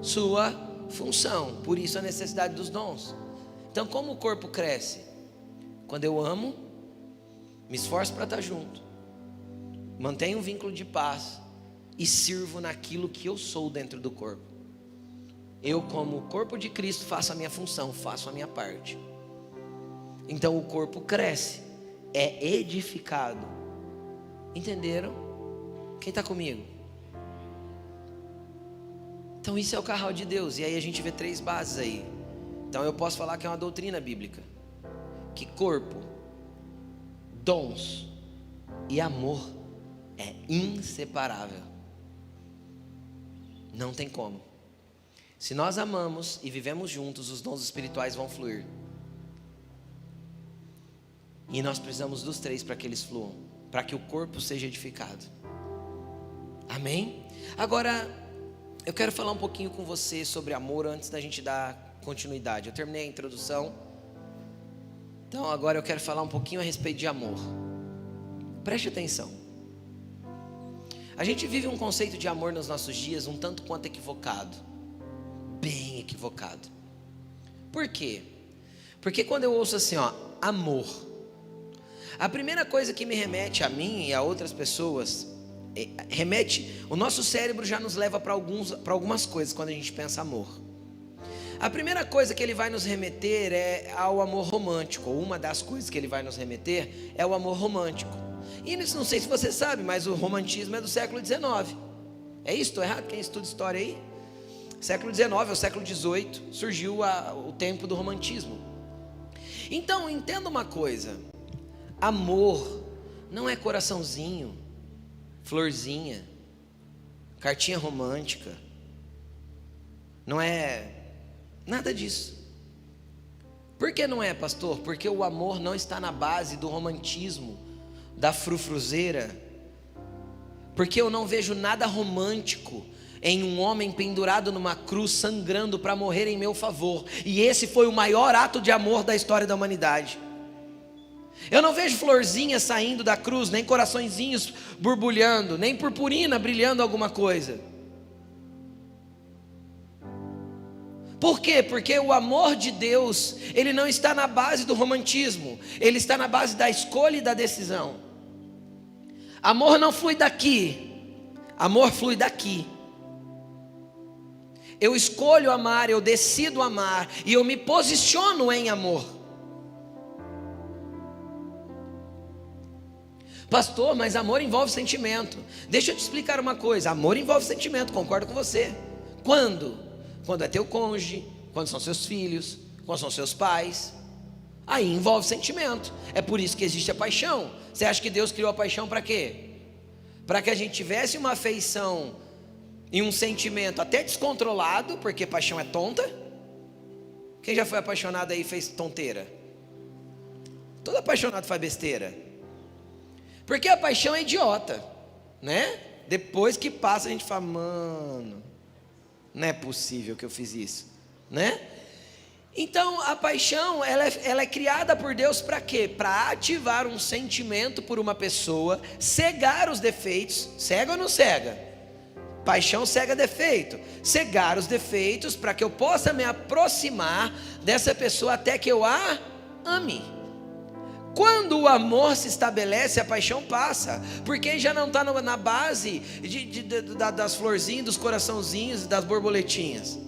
sua função. Por isso a necessidade dos dons. Então como o corpo cresce? Quando eu amo, me esforço para estar junto, mantenho um vínculo de paz e sirvo naquilo que eu sou dentro do corpo. Eu, como corpo de Cristo, faço a minha função, faço a minha parte. Então o corpo cresce, é edificado. Entenderam? Quem está comigo? Então isso é o carral de Deus. E aí a gente vê 3 bases aí. Então eu posso falar que é uma doutrina bíblica, que corpo, dons e amor é inseparável. Não tem como. Se nós amamos e vivemos juntos, os dons espirituais vão fluir. E nós precisamos dos 3 para que eles fluam, para que o corpo seja edificado. Amém? Agora, eu quero falar um pouquinho com você sobre amor antes da gente dar continuidade. Eu terminei a introdução. Então agora eu quero falar um pouquinho a respeito de amor. Preste atenção. A gente vive um conceito de amor nos nossos dias um tanto quanto equivocado. Bem equivocado. Por quê? Porque quando eu ouço assim, amor, a primeira coisa que me remete a mim e a outras pessoas, o nosso cérebro já nos leva para algumas coisas quando a gente pensa amor. A primeira coisa que ele vai nos remeter é ao amor romântico. Uma das coisas que ele vai nos remeter é o amor romântico. E isso, não sei se você sabe, mas o romantismo é do século XIX. É isso? Estou errado? Quem estuda história aí? Século XIX ou século XVIII surgiu o tempo do romantismo. Então, entenda uma coisa: amor não é coraçãozinho, florzinha, cartinha romântica. Não é nada disso. Por que não é, pastor? Porque o amor não está na base do romantismo, da frufruzeira. Porque eu não vejo nada romântico em um homem pendurado numa cruz, sangrando para morrer em meu favor. E esse foi o maior ato de amor da história da humanidade. Eu não vejo florzinhas saindo da cruz, nem coraçõezinhos borbulhando, nem purpurina brilhando alguma coisa. Por quê? Porque o amor de Deus, ele não está na base do romantismo, ele está na base da escolha e da decisão. Amor não flui daqui, amor flui daqui. Eu escolho amar, eu decido amar, e eu me posiciono em amor. Pastor, mas amor envolve sentimento. Deixa eu te explicar uma coisa: amor envolve sentimento, concordo com você. Quando? Quando é teu cônjuge, quando são seus filhos, quando são seus pais. Aí envolve sentimento. É por isso que existe a paixão. Você acha que Deus criou a paixão para quê? Para que a gente tivesse uma afeição e um sentimento até descontrolado, porque paixão é tonta. Quem já foi apaixonado aí e fez tonteira? Todo apaixonado faz besteira. Porque a paixão é idiota, né? Depois que passa a gente fala: mano, não é possível que eu fiz isso, né? Então a paixão, ela é criada por Deus para quê? Para ativar um sentimento por uma pessoa, cegar os defeitos. Cega ou não cega? Paixão cega defeito. Cegar os defeitos para que eu possa me aproximar dessa pessoa até que eu a ame. Quando o amor se estabelece, a paixão passa, porque já não está na base das florzinhas, dos coraçãozinhos e das borboletinhas.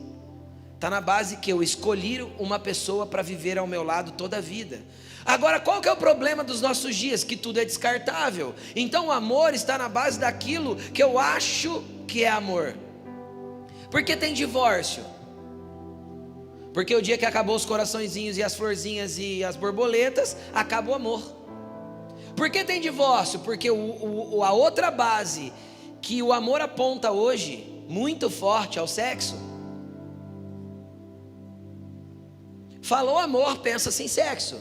Está na base que eu escolhi uma pessoa para viver ao meu lado toda a vida. Agora, qual que é o problema dos nossos dias? Que tudo é descartável. Então o amor está na base daquilo que eu acho que é amor. Por que tem divórcio? Porque o dia que acabou os coraçõezinhos e as florzinhas e as borboletas, acaba o amor. Por que tem divórcio? Porque a outra base que o amor aponta hoje, muito forte, ao sexo. Falou amor, pensa-se em sexo.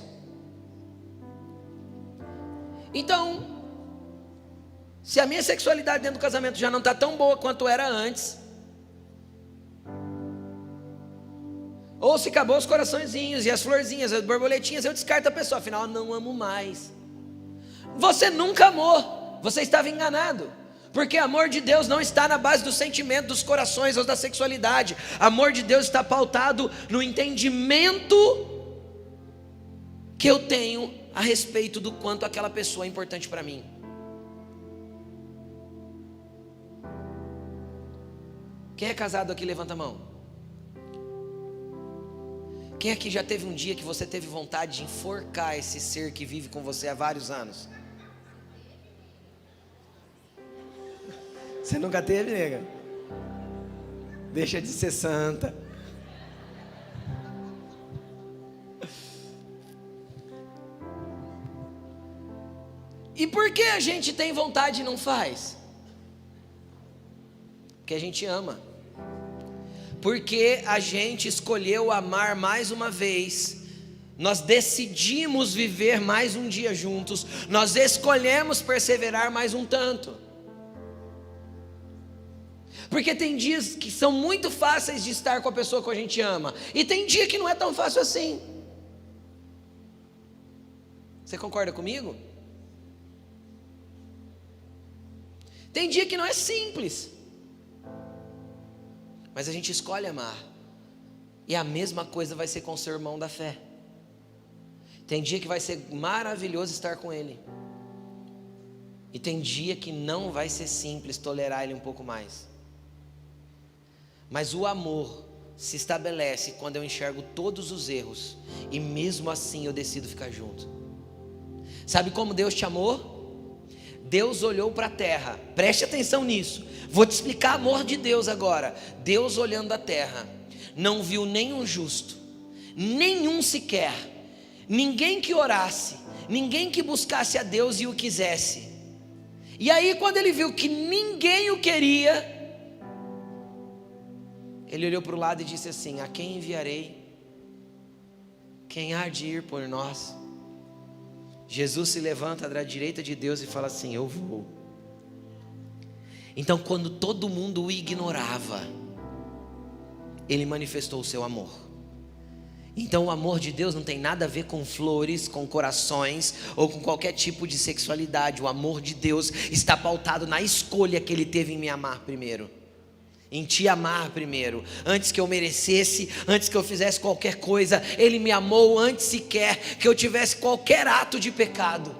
Então, se a minha sexualidade dentro do casamento já não está tão boa quanto era antes, ou se acabou os coraçõezinhos e as florzinhas, as borboletinhas, eu descarto a pessoa, afinal eu não amo mais. Você nunca amou, você estava enganado. Porque amor de Deus não está na base do sentimento, dos corações ou da sexualidade. Amor de Deus está pautado no entendimento que eu tenho a respeito do quanto aquela pessoa é importante para mim. Quem é casado aqui, levanta a mão. Quem aqui já teve um dia que você teve vontade de enforcar esse ser que vive com você há vários anos? Você nunca teve, nega? Deixa de ser santa. E por que a gente tem vontade e não faz? Porque a gente ama. Porque a gente escolheu amar mais uma vez. Nós decidimos viver mais um dia juntos. Nós escolhemos perseverar mais um tanto. Porque tem dias que são muito fáceis de estar com a pessoa que a gente ama, e tem dia que não é tão fácil assim. Você concorda comigo? Tem dia que não é simples, mas a gente escolhe amar. E a mesma coisa vai ser com o seu irmão da fé. Tem dia que vai ser maravilhoso estar com ele, e tem dia que não vai ser simples tolerar ele um pouco mais. Mas o amor se estabelece quando eu enxergo todos os erros e mesmo assim eu decido ficar junto. Sabe como Deus te amou? Deus olhou para a terra, preste atenção nisso, vou te explicar o amor de Deus agora. Deus olhando a terra, não viu nenhum justo, nenhum sequer, ninguém que orasse, ninguém que buscasse a Deus e o quisesse. E aí quando ele viu que ninguém o queria, ele olhou para o lado e disse assim: a quem enviarei? Quem há de ir por nós? Jesus se levanta da direita de Deus e fala assim: eu vou. Então quando todo mundo o ignorava, ele manifestou o seu amor. Então o amor de Deus não tem nada a ver com flores, com corações ou com qualquer tipo de sexualidade. O amor de Deus está pautado na escolha que ele teve em me amar primeiro, em te amar primeiro. Antes que eu merecesse, antes que eu fizesse qualquer coisa, ele me amou antes sequer que eu tivesse qualquer ato de pecado.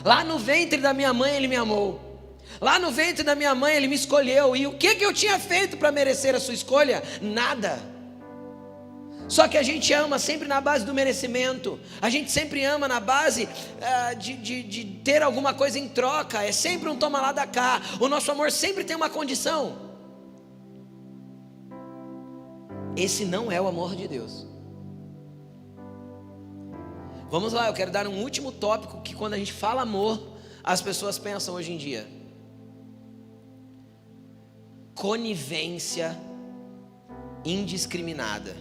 Lá no ventre da minha mãe ele me amou. Lá no ventre da minha mãe ele me escolheu. E o que eu tinha feito para merecer a sua escolha? Nada. Só que a gente ama sempre na base do merecimento. A gente sempre ama na base de ter alguma coisa em troca. É sempre um toma lá da cá. O nosso amor sempre tem uma condição. Esse não é o amor de Deus. Vamos lá, eu quero dar um último tópico que quando a gente fala amor, as pessoas pensam hoje em dia: conivência indiscriminada.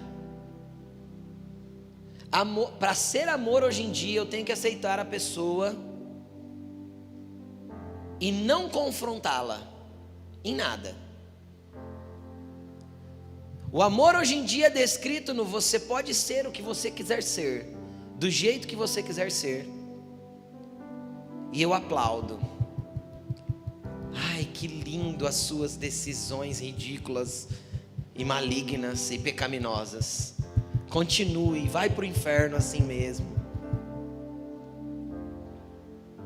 Amor, para ser amor hoje em dia, eu tenho que aceitar a pessoa e não confrontá-la em nada. O amor hoje em dia é descrito no você pode ser o que você quiser ser, do jeito que você quiser ser. E eu aplaudo. Ai, que lindo as suas decisões ridículas e malignas e pecaminosas. Continue, vai para o inferno assim mesmo.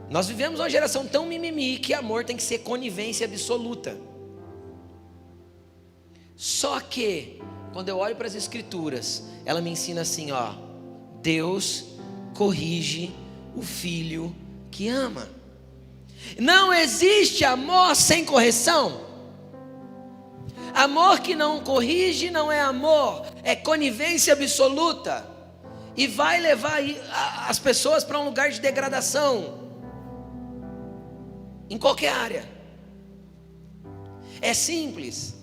Nós vivemos uma geração tão mimimi que amor tem que ser conivência absoluta. Só que quando eu olho para as escrituras, ela me ensina assim, ó: Deus corrige o filho que ama. Não existe amor sem correção. Amor que não corrige não é amor, é conivência absoluta. E vai levar as pessoas para um lugar de degradação, em qualquer área. É simples.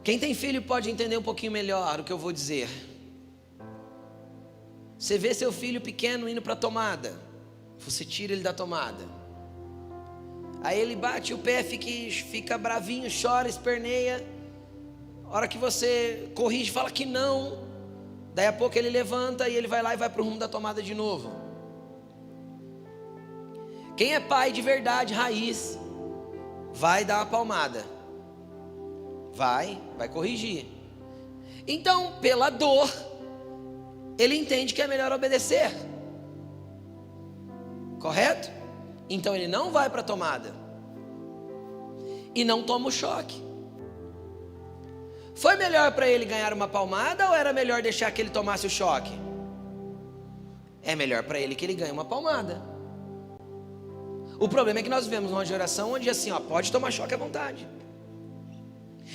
Quem tem filho pode entender um pouquinho melhor o que eu vou dizer. Você vê seu filho pequeno indo para a tomada, você tira ele da tomada. Aí ele bate o pé, fica bravinho, chora, esperneia. A hora que você corrige, fala que não. Daí a pouco ele levanta e ele vai lá e vai para o rumo da tomada de novo. Quem é pai de verdade, raiz, vai dar uma palmada. Vai corrigir. Então, pela dor, ele entende que é melhor obedecer. Correto? Então ele não vai para a tomada e não toma o choque. Foi melhor para ele ganhar uma palmada ou era melhor deixar que ele tomasse o choque? É melhor para ele que ele ganhe uma palmada. O problema é que nós vivemos numa geração onde assim, ó, pode tomar choque à vontade.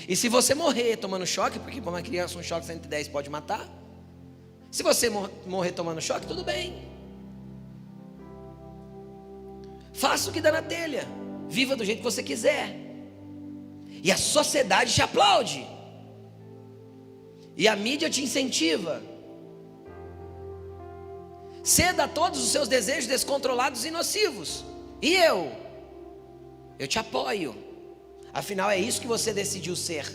E se você morrer tomando choque, porque para uma criança um choque 110 pode matar. Se você morrer tomando choque, tudo bem. Faça o que dá na telha, viva do jeito que você quiser, e a sociedade te aplaude, e a mídia te incentiva. Ceda a todos os seus desejos descontrolados e nocivos, e eu te apoio, afinal é isso que você decidiu ser.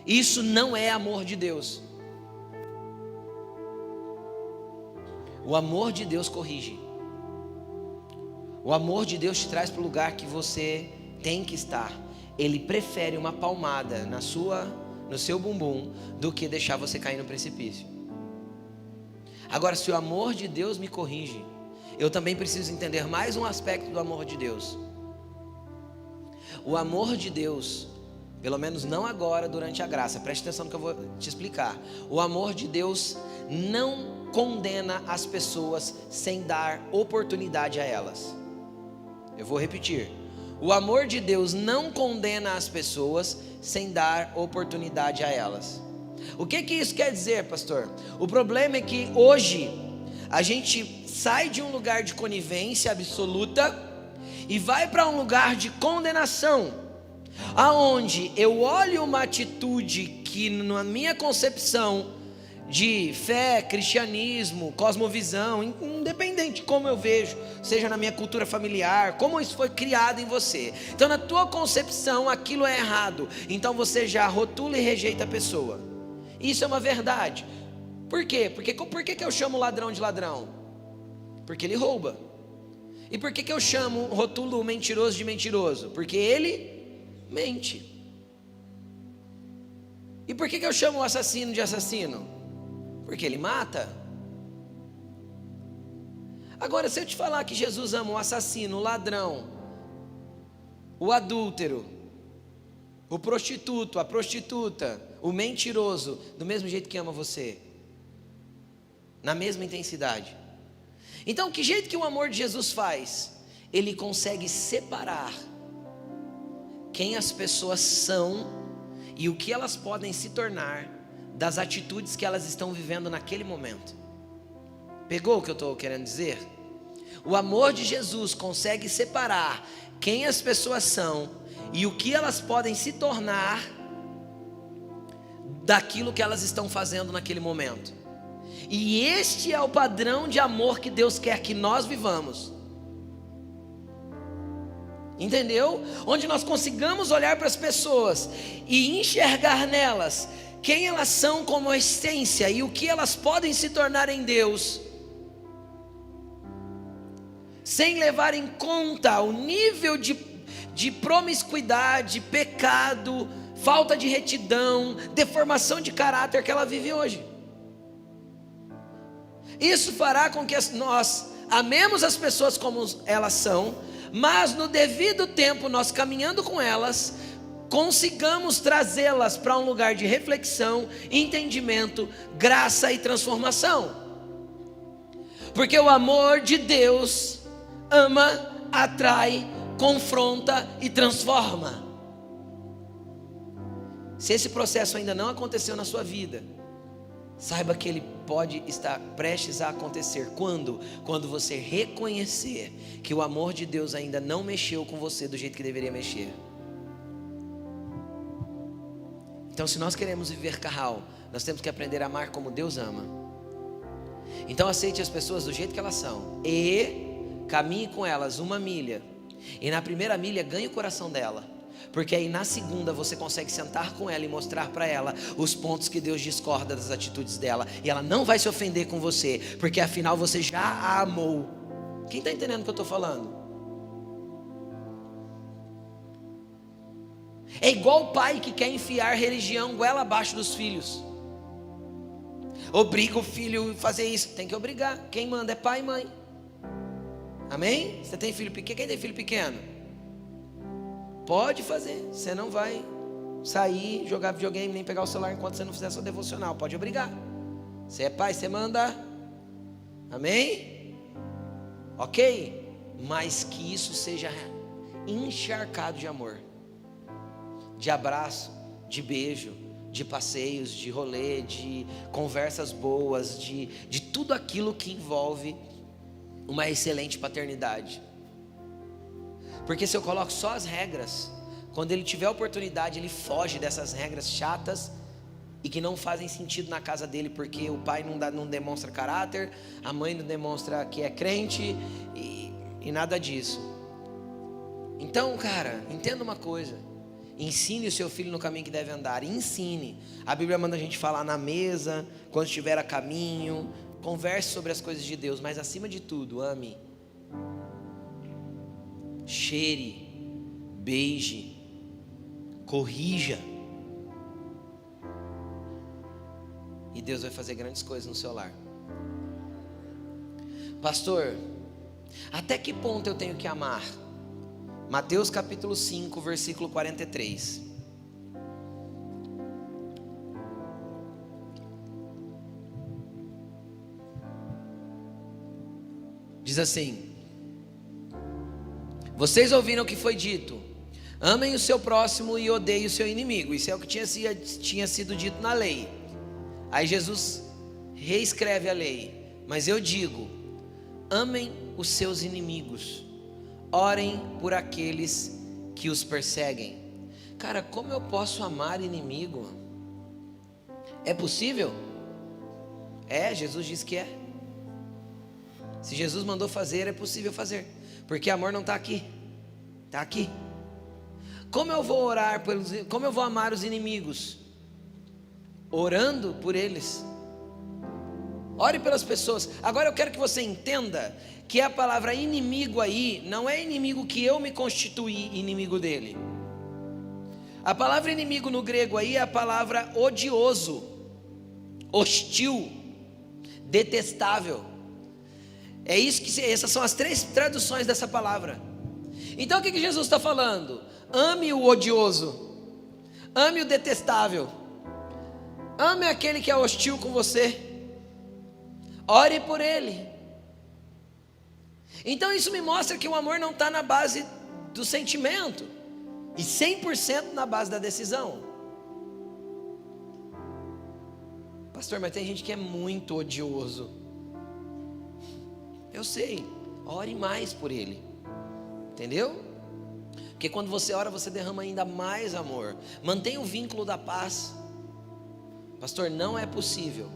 Isso não é amor de Deus. O amor de Deus corrige. O amor de Deus te traz para o lugar que você tem que estar. Ele prefere uma palmada no seu bumbum do que deixar você cair no precipício. Agora, se o amor de Deus me corrige, eu também preciso entender mais um aspecto do amor de Deus. O amor de Deus, pelo menos não agora durante a graça, preste atenção no que eu vou te explicar. O amor de Deus não condena as pessoas sem dar oportunidade a elas. Eu vou repetir. O amor de Deus não condena as pessoas sem dar oportunidade a elas. O que isso quer dizer, pastor? O problema é que hoje a gente sai de um lugar de conivência absoluta e vai para um lugar de condenação, aonde eu olho uma atitude que na minha concepção de fé, cristianismo, cosmovisão, independente de como eu vejo, seja na minha cultura familiar, como isso foi criado em você. Então na tua concepção aquilo é errado, então você já rotula e rejeita a pessoa. Isso é uma verdade. Por quê? Por que eu chamo ladrão de ladrão? Porque ele rouba. E por que eu rotulo o mentiroso de mentiroso? Porque ele mente. E por que eu chamo o assassino de assassino? Porque ele mata. Agora, se eu te falar que Jesus ama o assassino, o ladrão, o adúltero, o prostituto, a prostituta, o mentiroso, do mesmo jeito que ama você, na mesma intensidade. Então, que jeito que o amor de Jesus faz? Ele consegue separar quem as pessoas são e o que elas podem se tornar das atitudes que elas estão vivendo naquele momento. Pegou o que eu estou querendo dizer? O amor de Jesus consegue separar quem as pessoas são e o que elas podem se tornar daquilo que elas estão fazendo naquele momento. E este é o padrão de amor que Deus quer que nós vivamos. Entendeu? Onde nós consigamos olhar para as pessoas e enxergar nelas quem elas são como essência e o que elas podem se tornar em Deus, sem levar em conta o nível de promiscuidade, pecado, falta de retidão, deformação de caráter que ela vive hoje. Isso fará com que nós amemos as pessoas como elas são, mas no devido tempo, nós caminhando com elas, consigamos trazê-las para um lugar de reflexão, entendimento, graça e transformação. Porque o amor de Deus ama, atrai, confronta e transforma. Se esse processo ainda não aconteceu na sua vida, saiba que ele pode estar prestes a acontecer. Quando? Quando você reconhecer que o amor de Deus ainda não mexeu com você do jeito que deveria mexer. Então, se nós queremos viver carral, nós temos que aprender a amar como Deus ama. Então, aceite as pessoas do jeito que elas são e caminhe com elas 1 milha. E na primeira milha, ganhe o coração dela. Porque aí na segunda você consegue sentar com ela e mostrar para ela os pontos que Deus discorda das atitudes dela. E ela não vai se ofender com você, porque afinal você já a amou. Quem está entendendo o que eu estou falando? É igual o pai que quer enfiar religião goela abaixo dos filhos. Obriga o filho a fazer isso. Tem que obrigar. Quem manda é pai e mãe. Amém? Você tem filho pequeno? Quem tem filho pequeno? Pode fazer. Você não vai sair, jogar videogame, nem pegar o celular enquanto você não fizer sua devocional. Pode obrigar. Você é pai, você manda. Amém? Ok? Mas que isso seja encharcado de amor, de abraço, de beijo, de passeios, de rolê, de conversas boas, de tudo aquilo que envolve uma excelente paternidade. Porque se eu coloco só as regras, quando ele tiver oportunidade, ele foge dessas regras chatas e que não fazem sentido na casa dele, porque o pai não demonstra caráter, a mãe não demonstra que é crente e nada disso. Então, cara, entenda uma coisa: ensine o seu filho no caminho que deve andar. Ensine. A Bíblia manda a gente falar na mesa, quando estiver a caminho. Converse sobre as coisas de Deus, mas acima de tudo, ame. Cheire, beije, corrija. E Deus vai fazer grandes coisas no seu lar. Pastor, até que ponto eu tenho que amar? Mateus capítulo 5, versículo 43. Diz assim: vocês ouviram o que foi dito: amem o seu próximo e odeiem o seu inimigo. Isso é o que tinha sido dito na lei. Aí Jesus reescreve a lei: mas eu digo, amem os seus inimigos, orem por aqueles que os perseguem. Cara, como eu posso amar inimigo? É possível? Jesus disse que é. Se Jesus mandou fazer, é possível fazer, porque amor não está aqui, está aqui. Como eu vou orar como eu vou amar os inimigos? Orando por eles. Ore pelas pessoas. Agora eu quero que você entenda que a palavra inimigo aí não é inimigo que eu me constituí inimigo dele. A palavra inimigo no grego aí é a palavra odioso, hostil, detestável. É isso que essas são as 3 traduções dessa palavra. Então o que Jesus está falando? Ame o odioso, ame o detestável, ame aquele que é hostil com você, ore por ele. Então isso me mostra que o amor não está na base do sentimento, e 100% na base da decisão. Pastor, mas tem gente que é muito odioso. Eu sei, ore mais por ele, entendeu? Porque quando você ora, você derrama ainda mais amor. Mantenha o vínculo da paz. Pastor, não é possível.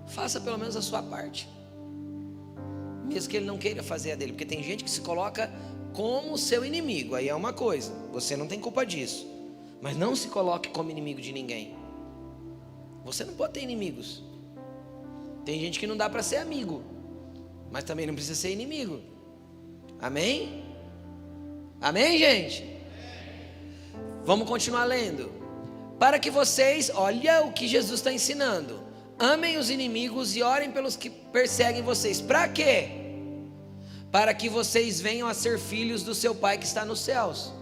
Faça pelo menos a sua parte, mesmo que ele não queira fazer a dele, porque tem gente que se coloca como seu inimigo. Aí é uma coisa, você não tem culpa disso, mas não se coloque como inimigo de ninguém. Você não pode ter inimigos. Tem gente que não dá para ser amigo, mas também não precisa ser inimigo. Amém? Amém, gente? Vamos continuar lendo. Para que vocês, olha o que Jesus está ensinando: amem os inimigos e orem pelos que perseguem vocês. Para quê? Para que vocês venham a ser filhos do seu Pai que está nos céus.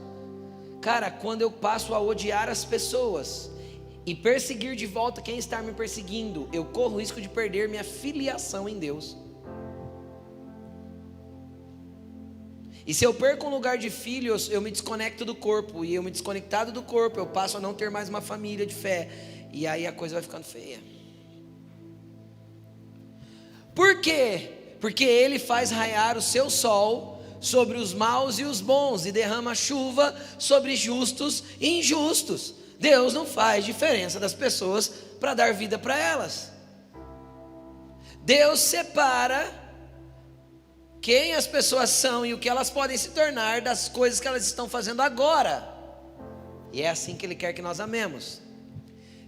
Cara, quando eu passo a odiar as pessoas e perseguir de volta quem está me perseguindo, eu corro o risco de perder minha filiação em Deus. E se eu perco um lugar de filho, eu me desconecto do corpo. E eu me desconectado do corpo, eu passo a não ter mais uma família de fé. E aí a coisa vai ficando feia. Por quê? Porque Ele faz raiar o seu sol sobre os maus e os bons, e derrama chuva sobre justos e injustos. Deus não faz diferença das pessoas para dar vida para elas. Deus separa quem as pessoas são e o que elas podem se tornar das coisas que elas estão fazendo agora. E é assim que Ele quer que nós amemos.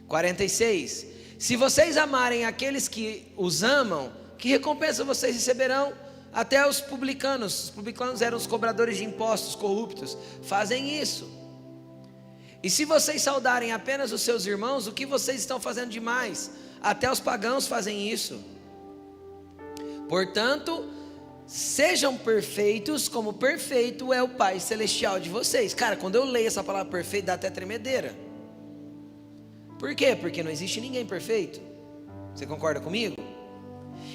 46. Se vocês amarem aqueles que os amam, que recompensa vocês receberão? Até os publicanos eram os cobradores de impostos corruptos, fazem isso. E se vocês saudarem apenas os seus irmãos, o que vocês estão fazendo demais? Até os pagãos fazem isso. Portanto, sejam perfeitos, como perfeito é o Pai Celestial de vocês. Cara, quando eu leio essa palavra perfeito, dá até tremedeira. Por quê? Porque não existe ninguém perfeito. Você concorda comigo?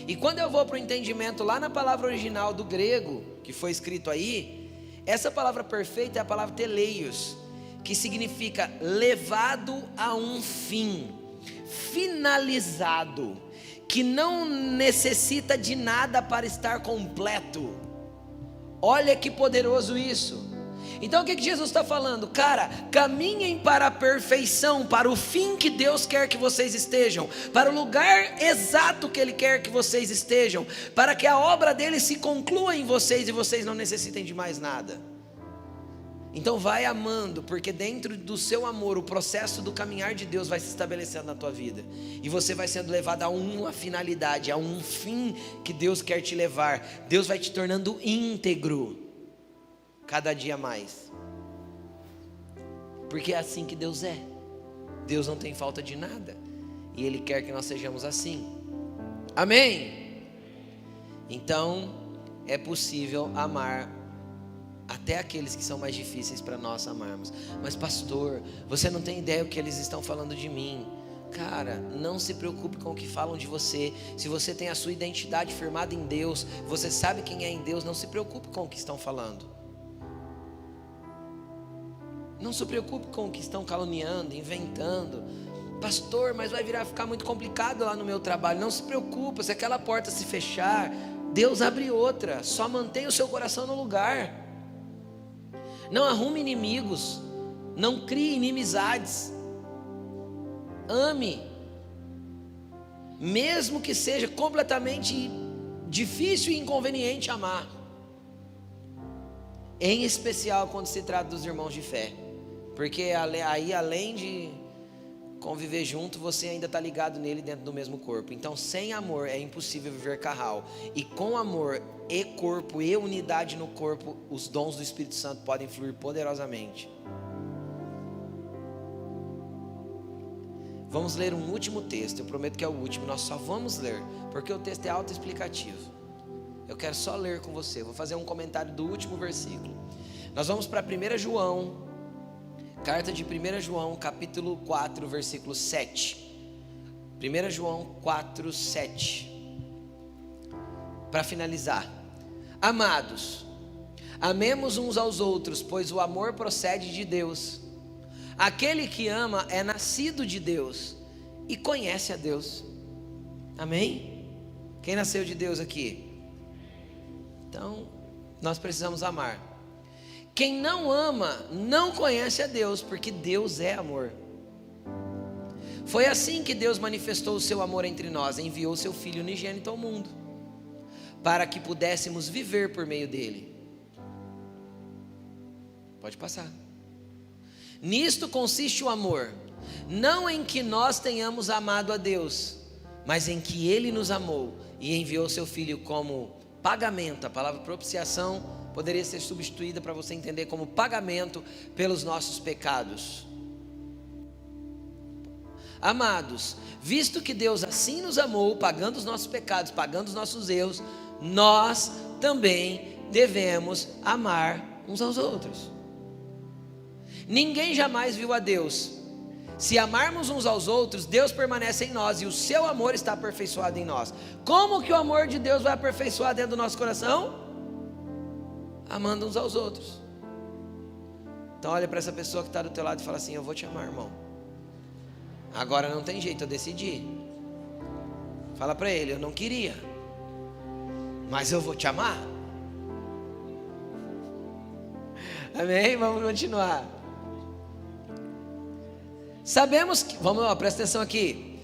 E quando eu vou para o entendimento lá na palavra original do grego, que foi escrito aí, essa palavra perfeita é a palavra teleios, que significa levado a um fim, finalizado, que não necessita de nada para estar completo. Olha que poderoso isso. Então o que Jesus está falando? Cara, caminhem para a perfeição, para o fim que Deus quer que vocês estejam, para o lugar exato que Ele quer que vocês estejam, para que a obra dele se conclua em vocês e vocês não necessitem de mais nada. Então vai amando, porque dentro do seu amor o processo do caminhar de Deus vai se estabelecendo na tua vida, e você vai sendo levado a uma finalidade, a um fim que Deus quer te levar. Deus vai te tornando íntegro cada dia mais, porque é assim que Deus é. Deus não tem falta de nada, e Ele quer que nós sejamos assim. Amém? Então é possível amar até aqueles que são mais difíceis para nós amarmos. Mas pastor, você não tem ideia o que eles estão falando de mim. Cara, não se preocupe com o que falam de você. Se você tem a sua identidade firmada em Deus, você sabe quem é em Deus, não se preocupe com o que estão falando. Não se preocupe com o que estão caluniando, inventando. Pastor, mas vai ficar muito complicado lá no meu trabalho. Não se preocupe, se aquela porta se fechar, Deus abre outra. Só mantenha o seu coração no lugar. Não arrume inimigos, não crie inimizades. Ame, mesmo que seja completamente difícil e inconveniente amar, em especial quando se trata dos irmãos de fé, porque aí além de conviver junto, você ainda está ligado nele dentro do mesmo corpo. Então sem amor é impossível viver carral, e com amor e corpo e unidade no corpo, os dons do Espírito Santo podem fluir poderosamente. Vamos ler um último texto, eu prometo que é o último, nós só vamos ler, porque o texto é autoexplicativo. Eu quero só ler com você, vou fazer um comentário do último versículo. Nós vamos para 1 João, carta de 1 João, capítulo 4, versículo 7. 1 João 4, 7. Para finalizar. Amados, amemos uns aos outros, pois o amor procede de Deus. Aquele que ama é nascido de Deus e conhece a Deus. Amém? Quem nasceu de Deus aqui? Então, nós precisamos amar. Quem não ama não conhece a Deus, porque Deus é amor. Foi assim que Deus manifestou o seu amor entre nós, enviou seu Filho unigênito ao mundo, para que pudéssemos viver por meio dele. Pode passar. Nisto consiste o amor, não em que nós tenhamos amado a Deus, mas em que Ele nos amou e enviou seu Filho como pagamento. A palavra propiciação poderia ser substituída para você entender como pagamento pelos nossos pecados. Amados, visto que Deus assim nos amou, pagando os nossos pecados, pagando os nossos erros, nós também devemos amar uns aos outros. Ninguém jamais viu a Deus. Se amarmos uns aos outros, Deus permanece em nós e o seu amor está aperfeiçoado em nós. Como que o amor de Deus vai aperfeiçoar dentro do nosso coração? Amando uns aos outros. Então olha para essa pessoa que está do teu lado e fala assim: eu vou te amar, irmão. Agora não tem jeito, eu decidi. Fala para ele: eu não queria, mas eu vou te amar. Amém? Vamos continuar. Sabemos que, vamos lá, presta atenção aqui.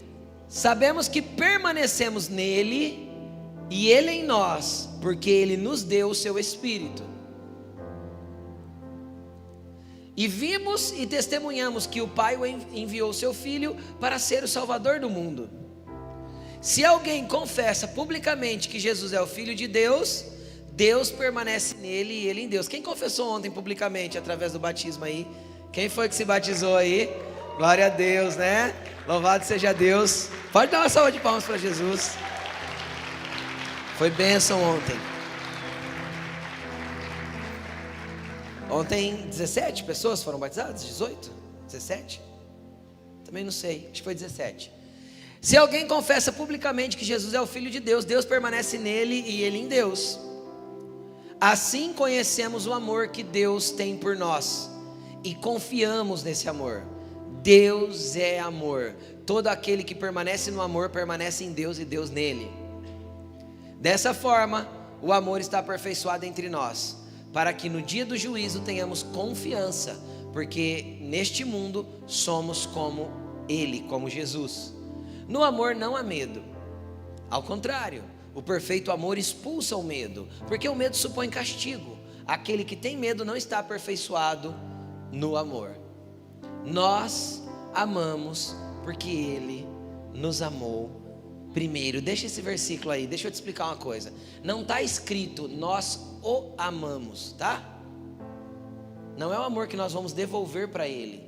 Sabemos que permanecemos nele e ele em nós, porque ele nos deu o seu Espírito. E vimos e testemunhamos que o Pai enviou o seu Filho para ser o Salvador do mundo. Se alguém confessa publicamente que Jesus é o Filho de Deus, Deus permanece nele e ele em Deus. Quem confessou ontem publicamente através do batismo aí? Quem foi que se batizou aí? Glória a Deus, né? Louvado seja Deus. Pode dar uma salva de palmas para Jesus. Foi bênção ontem. Ontem 17 pessoas foram batizadas? 18? 17? Também não sei, acho que foi 17. Se alguém confessa publicamente que Jesus é o Filho de Deus, Deus permanece nele e ele em Deus. Assim conhecemos o amor que Deus tem por nós e confiamos nesse amor. Deus é amor. Todo aquele que permanece no amor permanece em Deus e Deus nele. Dessa forma, o amor está aperfeiçoado entre nós, para que no dia do juízo tenhamos confiança, porque neste mundo somos como Ele, como Jesus. No amor não há medo. Ao contrário, o perfeito amor expulsa o medo, porque o medo supõe castigo. Aquele que tem medo não está aperfeiçoado no amor. Nós amamos porque Ele nos amou primeiro. Deixa esse versículo aí, deixa eu te explicar uma coisa. Não está escrito nós o amamos, tá? Não é o amor que nós vamos devolver para Ele.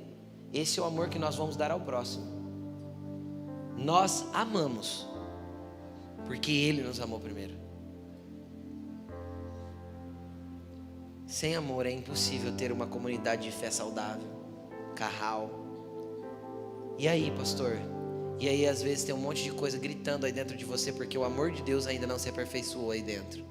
Esse é o amor que nós vamos dar ao próximo. Nós amamos porque Ele nos amou primeiro. Sem amor é impossível ter uma comunidade de fé saudável. Carral. E aí, pastor? E aí às vezes tem um monte de coisa gritando aí dentro de você porque o amor de Deus ainda não se aperfeiçoou aí dentro.